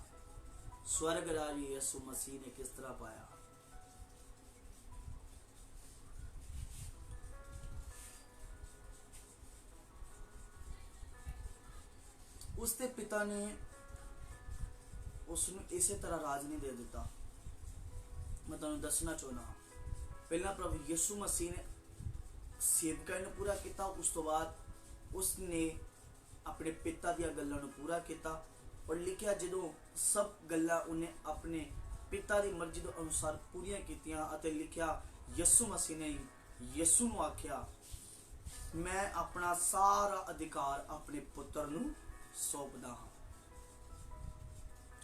स्वर्ग राज यीशु मसीह ने किस तरह पाया। उसके पिता ने उसनूं इसे तरह राज नहीं दे दिता। मैं तुहानूं दसना चाहना हाँ, पहला प्रभु यीशु मसीह ने सेवकाई ने पूरा किया, उस तो बाद उसने अपने पिता दी गल्लां नूं पूरा किया, और लिखिया ਜਦੋਂ सब ਗੱਲਾਂ ਉਹਨੇ ਆਪਣੇ ਪਿਤਾ ਦੀ ਮਰਜ਼ੀ ਦੇ ਅਨੁਸਾਰ ਪੂਰੀਆਂ ਕੀਤੀਆਂ ਅਤੇ ਲਿਖਿਆ ਯਿਸੂ ਮਸੀਹ ਨੇ ਯਿਸੂ ਨੂੰ ਆਖਿਆ ਮੈਂ ਆਪਣਾ ਸਾਰਾ ਅਧਿਕਾਰ ਆਪਣੇ ਪੁੱਤਰ ਨੂੰ ਸੌਂਪਦਾ ਹਾਂ।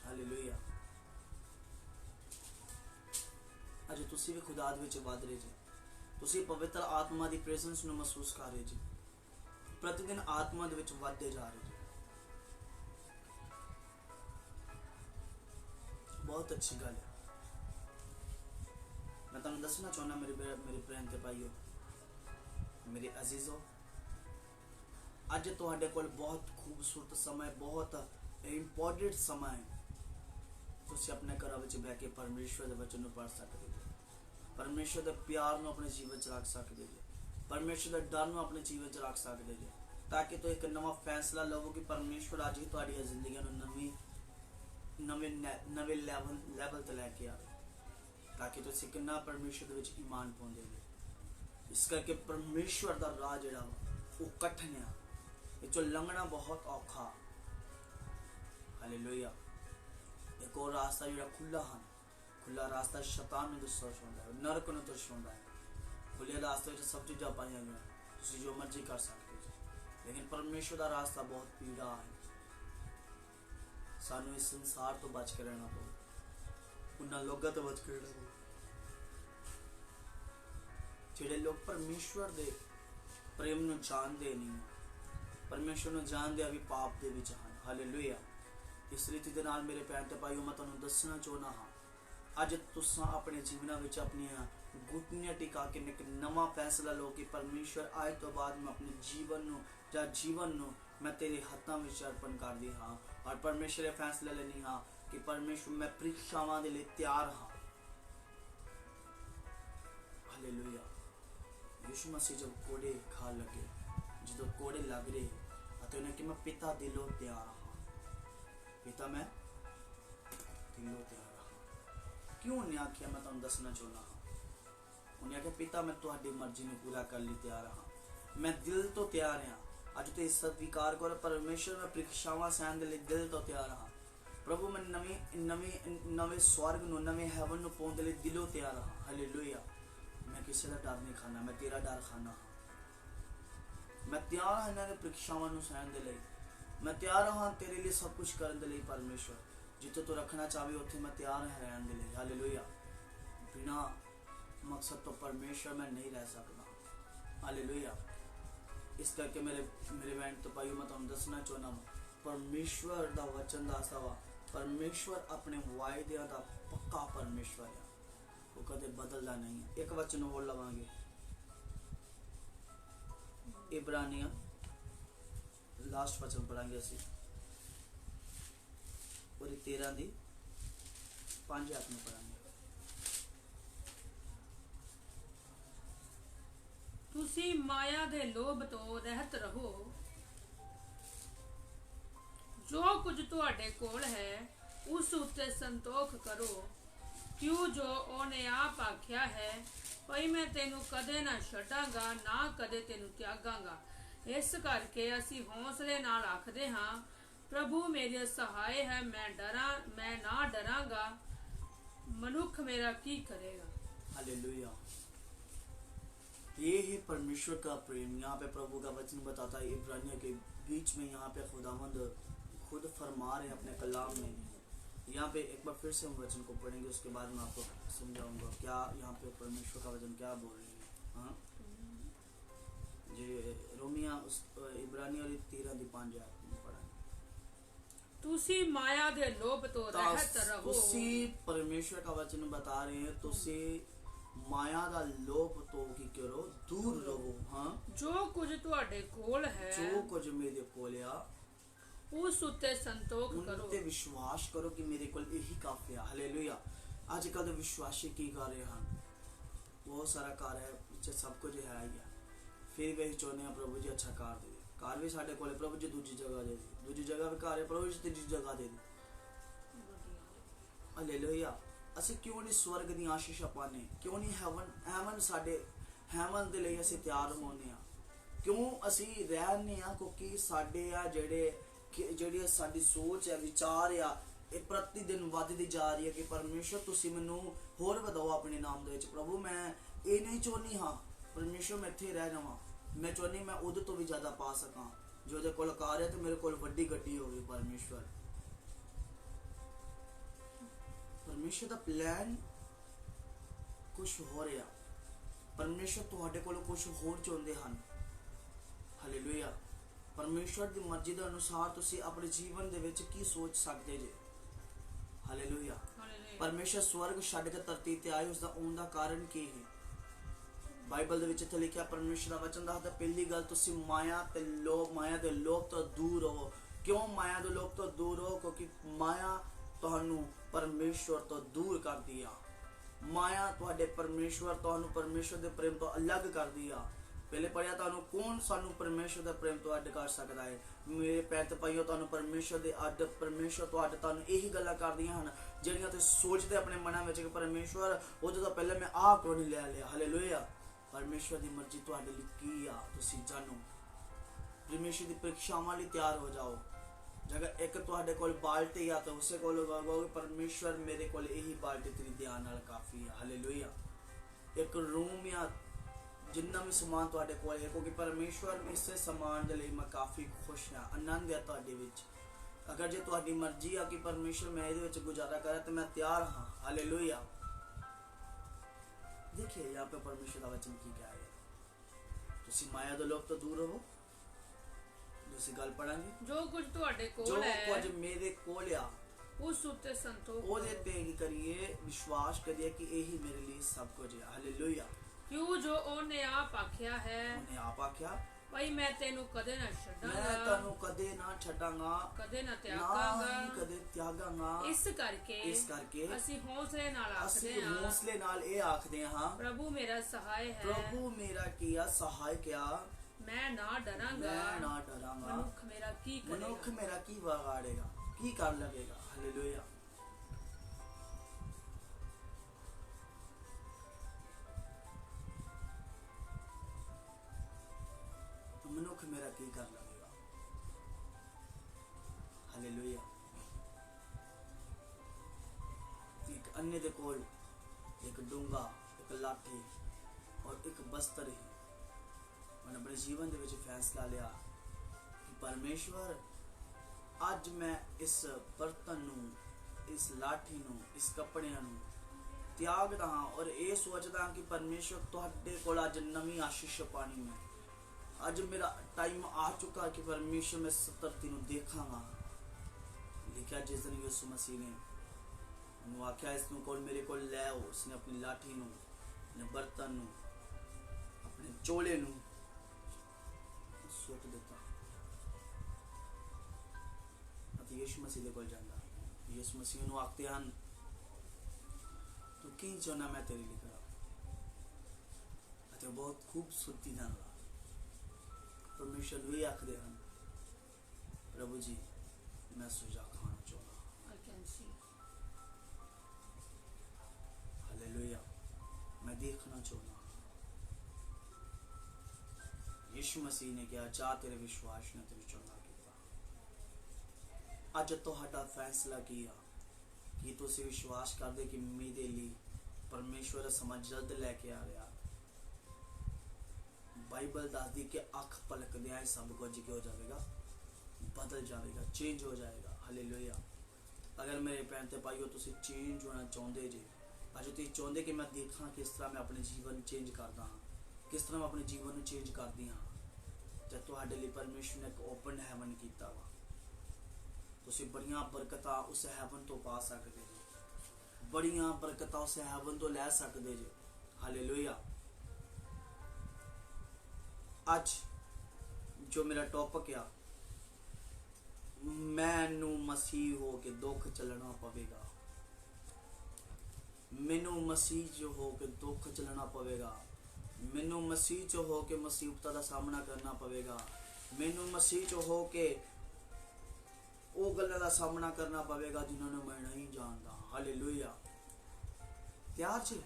ਹਾਲੇਲੂਇਆ। ਅੱਜ ਤੁਸੀਂ ਵੀ ਖੁਦਾ ਦੇ ਵਿੱਚ ਵਧ ਰਹੇ ਜੀ, ਤੁਸੀਂ ਪਵਿੱਤਰ ਆਤਮਾ ਦੀ ਪ੍ਰੈਜ਼ੈਂਸ ਨੂੰ ਮਹਿਸੂਸ ਕਰ ਰਹੇ ਜੀ, प्रतिदिन आत्मा ਦੇ ਵਿੱਚ ਵਧਦੇ ਜਾ ਰਹੇ ਜੀ। बहुत अच्छी गल है। मैं तुहानू दसना चाहना मेरे भैन ते भाईओ, मेरे अजीजो, अज तुहाडे कोल बहुत खूबसूरत समय, बहुत इंपॉर्टेंट समय है। तुसीं अपने घर विच बैठ के परमेश्वर दे वचन नूं पढ़ सकदे हो, परमेश्वर दे प्यार नूं अपने जीवन च रख सकदे हो, परमेश्वर दे डर नूं अपने जीवन च रख सकदे हो, ताकि तो एक नवा फैसला लवो कि परमेश्वर अज ही तुहाडी जिंदगी नूं नवे लैवल ते लैके आवे, ताकि तुसीं किन्ना परमेश्वर दे विच ईमान पाउंदे हो। इस करके परमेश्वर दा राह जिहड़ा वो कठिन है, इह चों लंघना बहुत औखा। हालेलुया। एक और रास्ता जिहड़ा खुला है, खुला रास्ता शैतान नूं दर्शाउंदा है, नरक नूं दर्शाउंदा है। खुले रास्ते विच सब चीज़ां पाईआं गईआं, तुसीं जो मर्जी कर सकदे हो, लेकिन परमेश्वर दा रास्ता बहुत पीड़ा है। सानू इस संसार तो बच के रहना पड़े, उन्हां लोगों तो बच के रहना पड़े जिहड़े लोग परमेश्वर दे प्रेम नूं जानदे नहीं, परमेश्वर नूं जानदे भी पाप दे विच हन। हालेलुया। इस रीति दे नाल मेरे भैन ते भाईओ, मैं तुहानूं दसना चाहुंदा हां, अज तुसां अपने जीवनां विच अपनियां घुटनियां टिका के एक नवा फैसला लो कि परमेश्वर आज तो बाद मैं अपने जीवन नूं मैं तेरे हत्थां विच अर्पण करदी हां, और परमेश्वर ये फैसला लेनी हाँ कि परमेश्वर मैं परीक्षावां दे लई तैयार हाँ। हालेलुया। यीशु मसीह जब कोड़े खा लगे, जो कोड़े लग रहे तो उन्हें कि मैं पिता दिलों तैयार हाँ, पिता मैं दिलों तैयार हाँ। क्यों उन्हें आखिया मैं तुहानूं दसना चाहुंदा हाँ, उन्हें आखिया पिता मैं तुहाडी मर्जी नूं पूरा कर लई तैयार हाँ, मैं दिल तो तैयार हाँ। अज तो स्वीकार करो परमेश्वर मैं परीक्षावां सहन दे लई दिल तो तैयार हाँ। प्रभु मैं नवे स्वर्ग नूं नवे हैवन नूं पाउण दे लई दिलों तैयार हाँ। हालेलुया। मैं किसी का डर नहीं खाना, मैं तेरा डर खाना हाँ। मैं तैयार हाँ इन्हां दे परीक्षावां नूं सहन दे लई, मैं तैयार हाँ तेरे लिए सब कुछ करन दे लई। परमेश्वर जिथे तू रखना चाहे उत्थे मैं तैयार हाँ रहन दे लई। हालेलुया। बिना मकसद तो परमेश्वर मैं नहीं रह सकता। हालेलुया। इस करके मेरे बहन तो भाई मैं तुहानूं दसना चाहुंदा परमेश्वर दा वचन दसदा वा, परमेश्वर अपने वायदे दा पक्का परमेश्वर है, वो कदे बदलदा नहीं है। एक वचन होर लवांगे, इब्रानियां लास्ट वचन पढ़ांगे असीं, और 13 दी 5 आयत में पढ़ांगे। ਤੁਸੀਂ ਮਾਇਆ ਦੇ ਲੋਭ ਤੋਂ ਰਹਿਤ ਰਹੋ, ਜੋ ਕੁਝ ਤੁਹਾਡੇ ਕੋਲ ਹੈ ਉਸ ਉੱਤੇ ਸੰਤੋਖ ਕਰੋ, ਕਿਉਂ ਜੋ ਉਹਨੇ ਆਪ ਆਖਿਆ ਹੈ, ਭਈ ਮੈਂ ਤੈਨੂੰ ਕਦੇ ਨਾ ਛੱਡਾਂਗਾ ਨਾ ਕਦੇ ਤੈਨੂੰ ਤਿਆਗਾਂਗਾ। ਇਸ ਕਰਕੇ ਅਸੀਂ ਹੌਸਲੇ ਨਾਲ ਆਖਦੇ ਹਾਂ, ਪ੍ਰਭੂ ਮੇਰੇ ਸਹਾਇ ਹੈ, ਮੈਂ ਨਾ ਡਰਾਂਗਾ, ਮਨੁੱਖ ਮੇਰਾ ਕੀ ਕਰੇਗਾ। हालेलुया। ये है परमेश्वर का प्रेम। यहाँ पे प्रभु का वचन बताता है इब्रानियों के बीच में, यहाँ पे खुदावंद खुद फरमा रहे हैं अपने कलाम में। यहाँ पे एक बार फिर से हम वचन को पढ़ेंगे, उसके बाद मैं आपको समझाऊंगा क्या यहाँ पे परमेश्वर का वचन क्या बोल रहे हैं। हाँ जी, रोमिया इब्रानियों 13:5 पढ़ेंगे। तुसी माया दे लोभ तो रहत रहो। तुसी परमेश्वर का वचन बता रहे हैं, तुसी माया दा लोभ तो की करो, दूर रहो। हाँ, जो कुछ तुहाडे कोल है, जो कुछ मेरे कोल आ, उस उत्ते संतोख करो, उन ते विश्वास करो कि मेरे कोल यही काफी है। हालेलुया। आजकल दे विश्वासी की कर रहे हैं, बहुत सारा कार है, पीछे सब कुछ है ही है, फिर भी चाहते हैं प्रभु जी अच्छा कार दे, कार भी साढ़े कोल, प्रभु जी दूजी जगह दे, दूजी जगह भी कार है, प्रभु जी तीजी जगह दे। हालेलुया। ਅਸੀਂ क्यों नहीं स्वर्ग दी आशीषां पाने, क्यों नहीं हैवन साडे हैवन दे लई ਅਸੀਂ ਤਿਆਰ ਹੋਣੇ ਆ, क्यों ਅਸੀਂ ਰਹਿਣੇ ਆ, क्योंकि साडे आ ਜਿਹੜੇ ਕਿ ਜਿਹੜੀ ਸਾਡੀ ਸੋਚ ਹੈ, ਵਿਚਾਰ ਆ, ਇਹ ਪ੍ਰਤੀ ਦਿਨ ਵੱਧਦੀ ਜਾ ਰਹੀ ਹੈ ਕਿ ਪਰਮੇਸ਼ਰ ਤੁਸੀਂ ਮੈਨੂੰ ਹੋਰ ਵਧਾਓ ਆਪਣੇ ਨਾਮ ਦੇ ਵਿੱਚ। ਪ੍ਰਭੂ ਮੈਂ ਇਹ ਨਹੀਂ ਚਾਹੁੰਦੀ ਹਾਂ ਪਰਮੇਸ਼ਰ ਮੈਂ ਇੱਥੇ ਰਹਿ ਜਾਵਾਂ, ਮੈਂ ਚਾਹੁੰਦੀ ਮੈਂ ਉਹਦੇ ਤੋਂ ਵੀ ਜ਼ਿਆਦਾ ਪਾ ਸਕਾਂ। ਜੋ ਉਹਦੇ ਕੋਲ ਕਾਰ ਹੈ ਤੇ ਮੇਰੇ ਕੋਲ ਵੱਡੀ ਗੱਡੀ ਹੋਵੇ। ਪਰਮੇਸ਼ਰ ਦਾ ਪਲਾਨ ਕੁਝ ਹੋ ਰਿਹਾ, ਪਰਮੇਸ਼ਰ ਤੁਹਾਡੇ ਕੋਲ ਕੁਝ ਹੋਰ ਚਾਹੁੰਦੇ ਹਨ। ਹਾਲੇਲੂਇਆ। ਪਰਮੇਸ਼ਰ ਦੀ ਮਰਜ਼ੀ ਦੇ ਅਨੁਸਾਰ ਤੁਸੀਂ ਆਪਣੇ ਜੀਵਨ ਦੇ ਵਿੱਚ ਕੀ ਸੋਚ ਸਕਦੇ ਜੇ। ਹਾਲੇਲੂਇਆ। ਪਰਮੇਸ਼ਰ ਸਵਰਗ ਛੱਡ ਕੇ ਧਰਤੀ ਤੇ ਆਏ, ਉਸ ਦਾ ਆਉਣ ਦਾ ਕਾਰਨ ਕੀ ਹੈ? ਬਾਈਬਲ ਦੇ ਵਿੱਚ ਇੱਥੇ ਲਿਖਿਆ, ਪਰਮੇਸ਼ਰ ਦਾ ਵਚਨ ਦੱਸਦਾ, ਪਹਿਲੀ ਗੱਲ ਤੁਸੀਂ ਮਾਇਆ ਦੇ ਲੋਭ ਤੋਂ ਦੂਰ ਰਹੋ। ਕਿਉਂ ਮਾਇਆ ਦੇ ਲੋਭ ਤੋਂ ਦੂਰ ਰਹੋ? ਕਿਉਂਕਿ ਮਾਇਆ ਤੁਹਾਨੂੰ ਪਰਮੇਸ਼ਵਰ ਤੋਂ ਦੂਰ ਕਰਦੀ ਆ। ਮਾਇਆ ਤੁਹਾਡੇ ਤੁਹਾਨੂੰ ਪਰਮੇਸ਼ਵਰ ਦੇ ਪ੍ਰੇਮ ਤੋਂ ਅਲੱਗ ਕਰਦੀ ਆ। ਪਹਿਲੇ ਪੜਿਆ ਤੁਹਾਨੂੰ, ਕੌਣ ਸਾਨੂੰ ਪਰਮੇਸ਼ਵਰ ਦੇ ਪ੍ਰੇਮ ਤੋਂ ਅੱਡ ਕਰ ਸਕਦਾ ਹੈ? ਮੇਰੇ ਪੈਰ ਪਾਈਓ, ਤੁਹਾਨੂੰ ਪਰਮੇਸ਼ਵਰ ਤੁਹਾਨੂੰ ਇਹੀ ਗੱਲਾਂ ਕਰਦੀਆਂ ਹਨ ਜਿਹੜੀਆਂ ਤੁਸੀਂ ਸੋਚਦੇ ਆਪਣੇ ਮਨਾਂ ਵਿੱਚ ਕਿ ਪਰਮੇਸ਼ਵਰ ਉਹਦੇ ਤੋਂ ਪਹਿਲਾਂ ਮੈਂ ਆਹ ਕਿਉਂ ਨਹੀਂ ਲੈ ਲਿਆ। ਹਾਲੇਲੂਇਆ। ਪਰਮੇਸ਼ਵਰ ਦੀ ਮਰਜ਼ੀ ਤੁਹਾਡੇ ਲਈ ਕੀ ਆ ਤੁਸੀਂ ਜਾਣੋ। ਪਰਮੇਸ਼ਵਰ ਦੀ ਪ੍ਰੀਖਿਆਵਾਂ ਲਈ ਤਿਆਰ ਹੋ ਜਾਓ। ਜੇਕਰ ਇੱਕ ਤੁਹਾਡੇ ਕੋਲ ਬਾਲਟੀ ਆ ਤਾਂ ਉਸੇ ਕੋਲ ਕਹੋਗੇ ਪਰਮੇਸ਼ਵਰ ਮੇਰੇ ਕੋਲ ਇਹੀ ਬਾਲਟੀ ਤੇਰੀ ਧਿਆਨ ਨਾਲ ਕਾਫੀ ਆ। ਹਾਲੇਲੂਇਆ। ਇੱਕ ਰੂਮ ਜਾਂ ਜਿੰਨਾ ਵੀ ਸਮਾਨ ਤੁਹਾਡੇ ਕੋਲ ਹੈ, ਕਿਉਂਕਿ ਪਰਮੇਸ਼ਵਰ ਇਸੇ ਸਮਾਨ ਦੇ ਲਈ ਮੈਂ ਕਾਫੀ ਖੁਸ਼ ਹਾਂ, ਆਨੰਦ ਹੈ ਤੁਹਾਡੇ ਵਿੱਚ। ਅਗਰ ਜੇ ਤੁਹਾਡੀ ਮਰਜ਼ੀ ਆ ਕਿ ਪਰਮੇਸ਼ਵਰ ਮੈਂ ਇਹਦੇ ਵਿੱਚ ਗੁਜ਼ਾਰਾ ਕਰਾਂ ਤਾਂ ਮੈਂ ਤਿਆਰ ਹਾਂ। ਹਾਲੇਲੂਇਆ। देखिए यहाँ पे परमेश्वर का वचन की क्या है, ਤੁਸੀਂ ਮਾਇਆ ਦੇ ਲੋਭ ਤੋਂ ਦੂਰ ਰਹੋ। ਦੂਸਰੀ ਗੱਲ ਪੜਾਂਗੇ, ਜੋ ਕੁਝ ਤੁਹਾਡੇ ਕੋਲ ਜੋ ਹੈ, ਕੁਝ ਮੇਰੇ ਕੋਲ ਆ, ਉਸ ਉੱਤੇ ਸੰਤੋਖ ਉਹਦੇ ਤੇ ਹੀ ਕਰੀਏ, ਵਿਸ਼ਵਾਸ ਕਰੀਏ ਕਿ ਇਹੀ ਮੇਰੇ ਲਈ ਸਭ ਕੁਝ ਹੈ। ਹਾਲੇਲੂਇਆ। ਕਿਉਂ ਜੋ ਉਹਨੇ ਆਪ ਆਖਿਆ ਹੈ, ਉਹਨੇ ਆਪ ਆਖਿਆ, ਭਾਈ ਮੈਂ ਤੈਨੂੰ ਕਦੇ ਨਾ ਛੱਡਾਂਗਾ, ਮੈਂ ਤੈਨੂੰ ਕਦੇ ਨਾ ਛੱਡਾਂਗਾ, ਕਦੇ ਨਾ ਨਾ ਤਿਆਗਾਂਗਾ। ਹੀ ਕਦੇ ਤਿਆਗਾਂਗਾ। ਇਸ ਕਰਕੇ ਅਸੀਂ ਹੌਸਲੇ ਨਾਲ ਆਖਦੇ ਹਾਂ, ਹੌਸਲੇ ਨਾਲ ਇਹ ਆਖਦੇ ਹਾਂ, ਪ੍ਰਭੂ ਮੇਰਾ ਸਹਾਇ ਹੈ, ਪ੍ਰਭੂ ਮੇਰਾ ਕੀਆ ਸਹਾਇਕ ਆ, ਮੈਂ ਨਾ ਡਰਾਂਗਾ, ਮੈਂ ਨਾ ਡਰਾਂਗਾ। ਮਨੁੱਖ ਮੇਰਾ ਕੀ ਕਰੇਗਾ, ਮਨੁੱਖ ਮੇਰਾ ਕੀ ਵਿਗਾੜੇਗਾ, ਕੀ ਕਰ ਲਵੇਗਾ। ਹਾਲੇਲੂਇਆ। ਮਨੁੱਖ ਮੇਰਾ ਕੀ ਕਰ ਲਵੇਗਾ। ਹਾਲੇਲੂਇਆ। ਇੱਕ अन्य ਦੇ ਕੋਲ ਇੱਕ ਡੂੰਗਾ, ਇੱਕ ਲਾਠੀ ਔਰ ਇੱਕ ਬਸਤਰ ਹੀ। ਉਹਨੇ ਆਪਣੇ ਜੀਵਨ ਦੇ ਵਿੱਚ ਫੈਸਲਾ ਲਿਆ ਕਿ ਪਰਮੇਸ਼ਵਰ ਅੱਜ ਮੈਂ ਇਸ ਬਰਤਨ ਨੂੰ, ਇਸ ਲਾਠੀ ਨੂੰ, ਇਸ ਕੱਪੜਿਆਂ ਨੂੰ ਤਿਆਗਦਾ ਹਾਂ ਔਰ ਇਹ ਸੋਚਦਾ ਹਾਂ ਕਿ ਪਰਮੇਸ਼ਵਰ ਤੁਹਾਡੇ ਕੋਲ ਅੱਜ ਨਵੀਂ ਆਸ਼ੀਸ਼ ਪਾਣੀ ਮੈਂ। ਅੱਜ ਮੇਰਾ ਟਾਈਮ ਆ ਚੁੱਕਾ ਕਿ ਪਰਮੇਸ਼ਵਰ ਮੈਂ ਇਸ ਧਰਤੀ ਨੂੰ ਦੇਖਾਂਗਾ। ਲਿਖਿਆ ਜਿਸ ਦਿਨ ਯਿਸੂ ਮਸੀਹ ਨੇ ਉਹਨੂੰ ਆਖਿਆ ਇਸ ਨੂੰ ਕੋਲ ਮੇਰੇ ਕੋਲ ਲੈ ਆਓ, ਉਸਨੇ ਆਪਣੀ ਲਾਠੀ ਨੂੰ, ਆਪਣੇ ਬਰਤਨ ਨੂੰ, ਆਪਣੇ ਚੋਲੇ ਨੂੰ ਸੁੱਟ ਦਿੱਤਾ ਅਤੇ ਯਿਸੂ ਮਸੀਹ ਦੇ ਕੋਲ ਜਾਂਦਾ। ਯਿਸੂ ਮਸੀਹ ਨੂੰ ਆਖਦੇ ਹਨ, ਤੂੰ ਕੀ ਚਾਹੁੰਦਾ ਮੈਂ ਤੇਰੇ ਲਈ ਕਰਾਂ? ਅਤੇ ਬਹੁਤ ਖੂਬਸੂਰਤੀ ਨਾਲ ਪਰਮੇਸ਼ਰ ਵੀ ਆਖਦੇ ਹਨ, ਪ੍ਰਭੂ ਜੀ ਮੈਂ ਸੁਝਾ ਖਾਣਾ ਚਾਹੁੰਦਾ। ਹਾਲੇਲੂਇਆ। ਮੈਂ ਦੇਖਣਾ ਚਾਹੁੰਦਾ। ਯਿਸੂ ਮਸੀਹ ਨੇ ਕਿਹਾ, ਜਾ ਤੇਰੇ ਵਿਸ਼ਵਾਸ ਨੇ ਤੈਨੂੰ ਚੰਗਾ ਕੀਤਾ। ਅੱਜ ਤੁਹਾਡਾ ਫੈਸਲਾ ਕੀ ਆ? ਕੀ ਤੁਸੀਂ ਵਿਸ਼ਵਾਸ ਕਰਦੇ ਕਿ ਮੇਰੇ ਲਈ ਪਰਮੇਸ਼ਵਰ ਦਾ ਸਮਾਂ ਜਲਦ ਲੈ ਕੇ ਆ ਰਿਹਾ? ਬਾਈਬਲ ਦੱਸਦੀ ਕਿ ਅੱਖ ਪਲਕਦਿਆਂ ਹੀ ਸਭ ਕੁਝ ਕੀ ਹੋ ਜਾਵੇਗਾ, ਬਦਲ ਜਾਵੇਗਾ, ਚੇਂਜ ਹੋ ਜਾਏਗਾ। ਹਾਲੇਲੂਇਆ। ਅਗਰ ਮੇਰੇ ਭੈਣ ਤੇ ਭਾਈਓ ਤੁਸੀਂ ਚੇਂਜ ਹੋਣਾ ਚਾਹੁੰਦੇ ਜੇ, ਅੱਜ ਤੁਸੀਂ ਚਾਹੁੰਦੇ ਕਿ ਮੈਂ ਦੇਖਾਂ ਕਿਸ ਤਰ੍ਹਾਂ ਮੈਂ ਆਪਣੇ ਜੀਵਨ ਚੇਂਜ ਕਰਦਾ ਹਾਂ, ਕਿਸ ਤਰ੍ਹਾਂ ਮੈਂ ਆਪਣੇ ਜੀਵਨ ਨੂੰ ਚੇਂਜ ਕਰਦੀ ਹਾਂ, ਤੇ ਤੁਹਾਡੇ ਲਈ ਪਰਮੇਸ਼ਰ ਨੇ ਇੱਕ ਓਪਨ ਹੈਵਨ ਕੀਤਾ ਵਾ। ਤੁਸੀਂ ਬੜੀਆਂ ਬਰਕਤਾਂ ਉਸ ਹੈਵਨ ਤੋਂ ਪਾ ਸਕਦੇ ਜੇ, ਬੜੀਆਂ ਬਰਕਤਾਂ ਉਸ ਹੈਵਨ ਤੋਂ ਲੈ ਸਕਦੇ ਜੇ। ਹਾਲੇਲੂਇਆ। ਅੱਜ ਜੋ ਮੇਰਾ ਟੌਪਿਕ ਆ, ਮੈਨੂੰ ਮਸੀਹ ਹੋ ਕੇ ਦੁੱਖ ਚੱਲਣਾ ਪਵੇਗਾ। ਮੈਨੂੰ ਮਸੀਹ ਜੋ ਹੋ ਕੇ ਦੁੱਖ ਚੱਲਣਾ ਪਵੇਗਾ। ਮੈਨੂੰ ਮਸੀਹ ਚ ਹੋ ਕੇ ਮੁਸੀਬਤਾਂ ਦਾ ਸਾਹਮਣਾ ਕਰਨਾ ਪਵੇਗਾ। ਮੈਨੂੰ ਮਸੀਹ ਚ ਹੋ ਕੇ ਉਹ ਗੱਲਾਂ ਦਾ ਸਾਹਮਣਾ ਕਰਨਾ ਪਵੇਗਾ ਜਿਨ੍ਹਾਂ ਨੂੰ ਮੈਂ ਨਹੀਂ ਜਾਣਦਾ। ਹਾਲੇਲੂਇਆ। ਤਿਆਰ ਜੀ,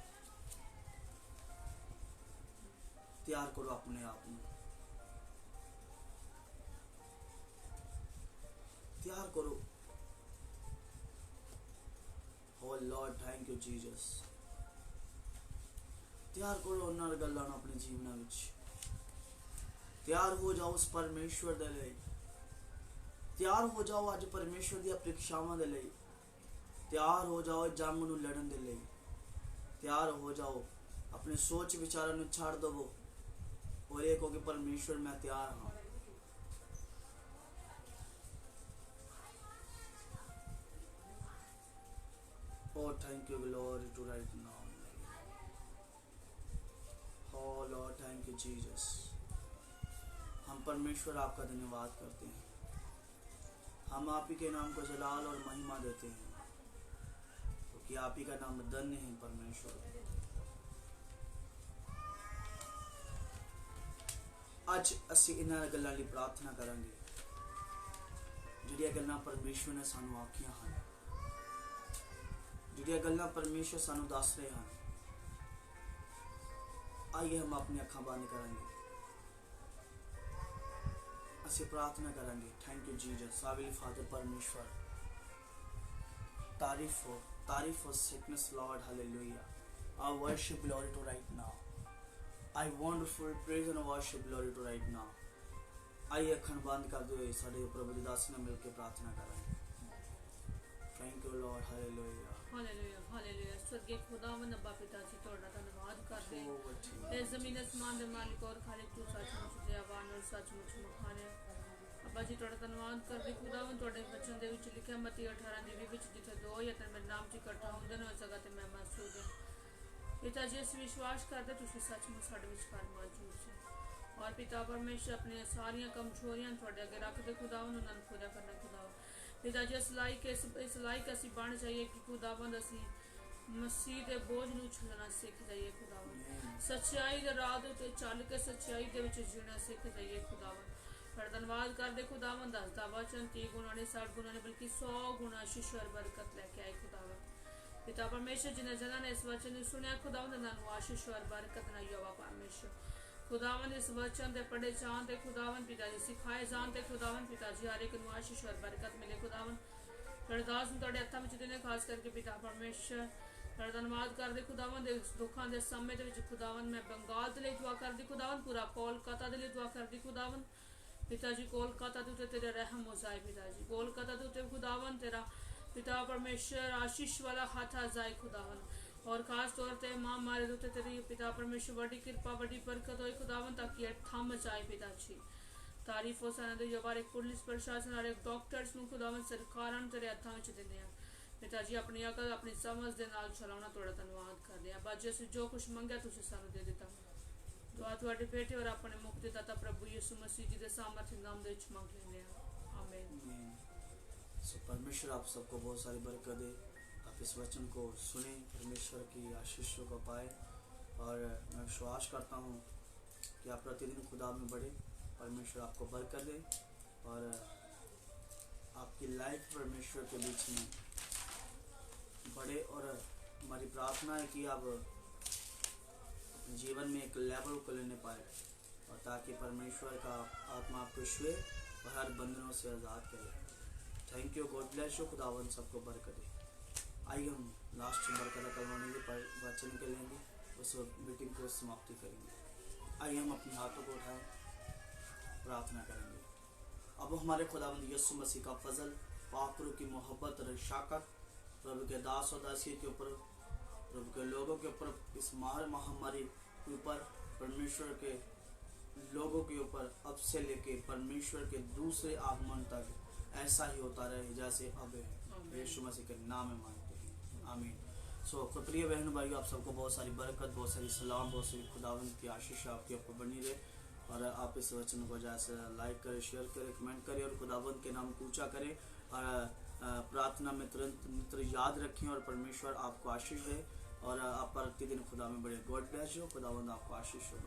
ਤਿਆਰ ਕਰੋ ਆਪਣੇ ਆਪ ਨੂੰ। तैयार करो। ओ लॉर्ड थैंक यू जीसस। तैयार करो उन्हां गल्लां नूं अपने जीवन विच। तैयार हो जाओ उस परमेश्वर दे लई। तैयार हो जाओ अज परमेश्वर दी परीक्षावां दे लई। तैयार हो जाओ जंग नूं लड़न दे लई। तैयार हो जाओ, अपने सोच विचारां नूं छड्ड दवो और ये कहो कि परमेश्वर मैं तैयार हाँ। Oh, thank you, Lord, to right now. Oh, Lord, thank you, Jesus. हम परमेश्वर आपका धन्यवाद करते हैं। हम आप ही के नाम को जलाल और महिमा देते हैं, क्योंकि आप ही का नाम धन्य है परमेश्वर। आज असी इन्हां गल्लां लई प्रार्थना करांगे जिहड़ियां गल्लां परमेश्वर ने सानू आखियां हैं, जिहड़ियां गल्लां परमेश्वर सानू दस रहे हैं। आइए हम अपनी अखां बंद करेंगे, असी प्रार्थना करेंगे। थैंक यू जीसस, हाविल फादर परमेश्वर, तारीफ for sickness Lord, hallelujah. I worship glory to right now. I wonderful praise and worship glory to right now. आइए अखन बंद कर दो, साडे प्रभु दी दास ने मिलकर प्रार्थना करेंगे। Thank you Lord, hallelujah hallelujah hallelujah. स्वर्गीय खुदावंद अब्बा पिता जी तुहाडा धन्यवाद करदे हैं। इस जमीन आसमान दे मालिक और खालिक तू सचमुच दयावान और सचमुच महान है। अब्बा जी तुहाडा धन्यवाद करदे खुदावंद, तुहाडे वचन दे विच लिखिया मत्ती 18:20 विच जिथे दो या तीन मेरे नाम च इकट्ठा हुंदे ने उस जगह ते मैं मौजूद हां। पिता जी अस विश्वास करदे तुसीं सचमुच साडे विचकार मौजूद जी। और पिता परमेश्वर अपनी सारियां कमजोरियां तुहाडे अगे रखदे खुदावंद, उन्हां नूं पूरा करना खुदावंद। पिता जी इस लायक असी बन जाइए कि खुदावंद असी मसीह के बोझ नूं उछलना सीख जाइए खुदावंद। सच्चाई दे राह ते चल के सच्चाई दे विच जीना सीख जाइए खुदावंद। पर धन्यवाद करदे खुदावंद, दसदा वचन 30 गुणा ने 60 गुणा ने बल्कि 100 गुणा आशीष और बरकत लेके आए खुदावंद। पिता परमेश्वर जिन्हें जना ने इस वचन नूं सुनिया खुदावंद, उन्हां नूं आशीष और बरकत ना यहोवा परमेश्वर खुदावंद इस वचन दे पढ़े जान ते खुदावंद पिता जी सिखाए जान ते खुदावंद पिता जी हर एक नूं आशीष और बरकत मिले खुदावंद। तुहाडे दास नूं तुहाडे हत्थां विच देने खास करके पिता परमेश्वर तुहाडा धन्यवाद करदे खुदावंद। इस दुखां दे समय दे विच खुदावंद मैं बंगाल दे लई दुआ करदी खुदावंद, पूरा कोलकाता दे लई दुआ करदी खुदावंद। पिता जी कोलकाता दे उत्ते तेरा रहम हो जाए पिता जी, कोलकाता दे उत्ते खुदावंद तेरा पिता परमेश्वर आशीष वाला हाथ आ जाए खुदावंद। और खास तौर पर माँ मारे दूते तेरी पिता परमेश्वर बड़ी कृपा बड़ी बरकत हो खुदावन, ताकि थम जाए पिता जी। तारीफ हो सन जब एक पुलिस प्रशासन और एक डॉक्टर्स नूं खुदावन सरकारां तेरे हत्थां विच दिंदे आ पिता जी। अपनी अकल अपनी समझ दे नाल चलाउणा तुहाडा धन्यवाद करदे आ। बाजी असीं जो कुछ मंगया तुसीं सानूं दे दित्ता। दुआ तुहाडे बेटे और अपने मुक्तिदाता प्रभु यीशु मसीह जी दे सामर्थ्य नाम दे विच मंग लैंदे आ, आमीन। सो परमेश्वर आप सबको बहुत सारी बरकत दे। आप इस वचन को सुने, परमेश्वर की आशीषों को पाए, और मैं विश्वास करता हूँ कि आप प्रतिदिन खुदा में बढ़े, परमेश्वर आपको बरकत दे और आपकी लाइफ परमेश्वर के बीच में बढ़े। और हमारी प्रार्थना है कि आप अपने जीवन में एक लेवल को लेने पाए, और ताकि परमेश्वर का आत्मा आपको छुए और हर बंधनों से आज़ाद करे। Thank you, God bless you, खुदावन सबको बरकत दे। आइए हम लास्ट बरकत करवाने के वचन के लेंगे, उस मीटिंग को समाप्ति करेंगे। आइए हम अपने हाथों को उठाएं, प्रार्थना करेंगे। अब हमारे खुदावंद यीशु मसीह का फजल, पाक रूह की मोहब्बत और शफ़क़त प्रभु के दास और दासी के ऊपर, प्रभु के लोगों के ऊपर, इस महामारी के ऊपर, परमेश्वर के लोगों के ऊपर अब से लेके परमेश्वर के दूसरे आगमन तक ऐसा ही होता रहे जैसे अब है। यीशु मसीह के नाम में मांगते हैं, आमीन। सो प्रिय बहन भाइयों, आप सबको बहुत सारी बरकत, बहुत सारी सलाम, बहुत सारी खुदावंद की आशीष आपके ऊपर बनी रहे। और आप इस वचन को जैसे लाइक करें, शेयर करें, कमेंट करें और खुदावंद के नाम को ऊंचा करें। और प्रार्थना में तुरंत याद रखें, और परमेश्वर आपको आशीष दे और आप प्रतिदिन खुदा में बढ़े। गॉड ब्लेस यू, खुदावंद आपको आशीष हो।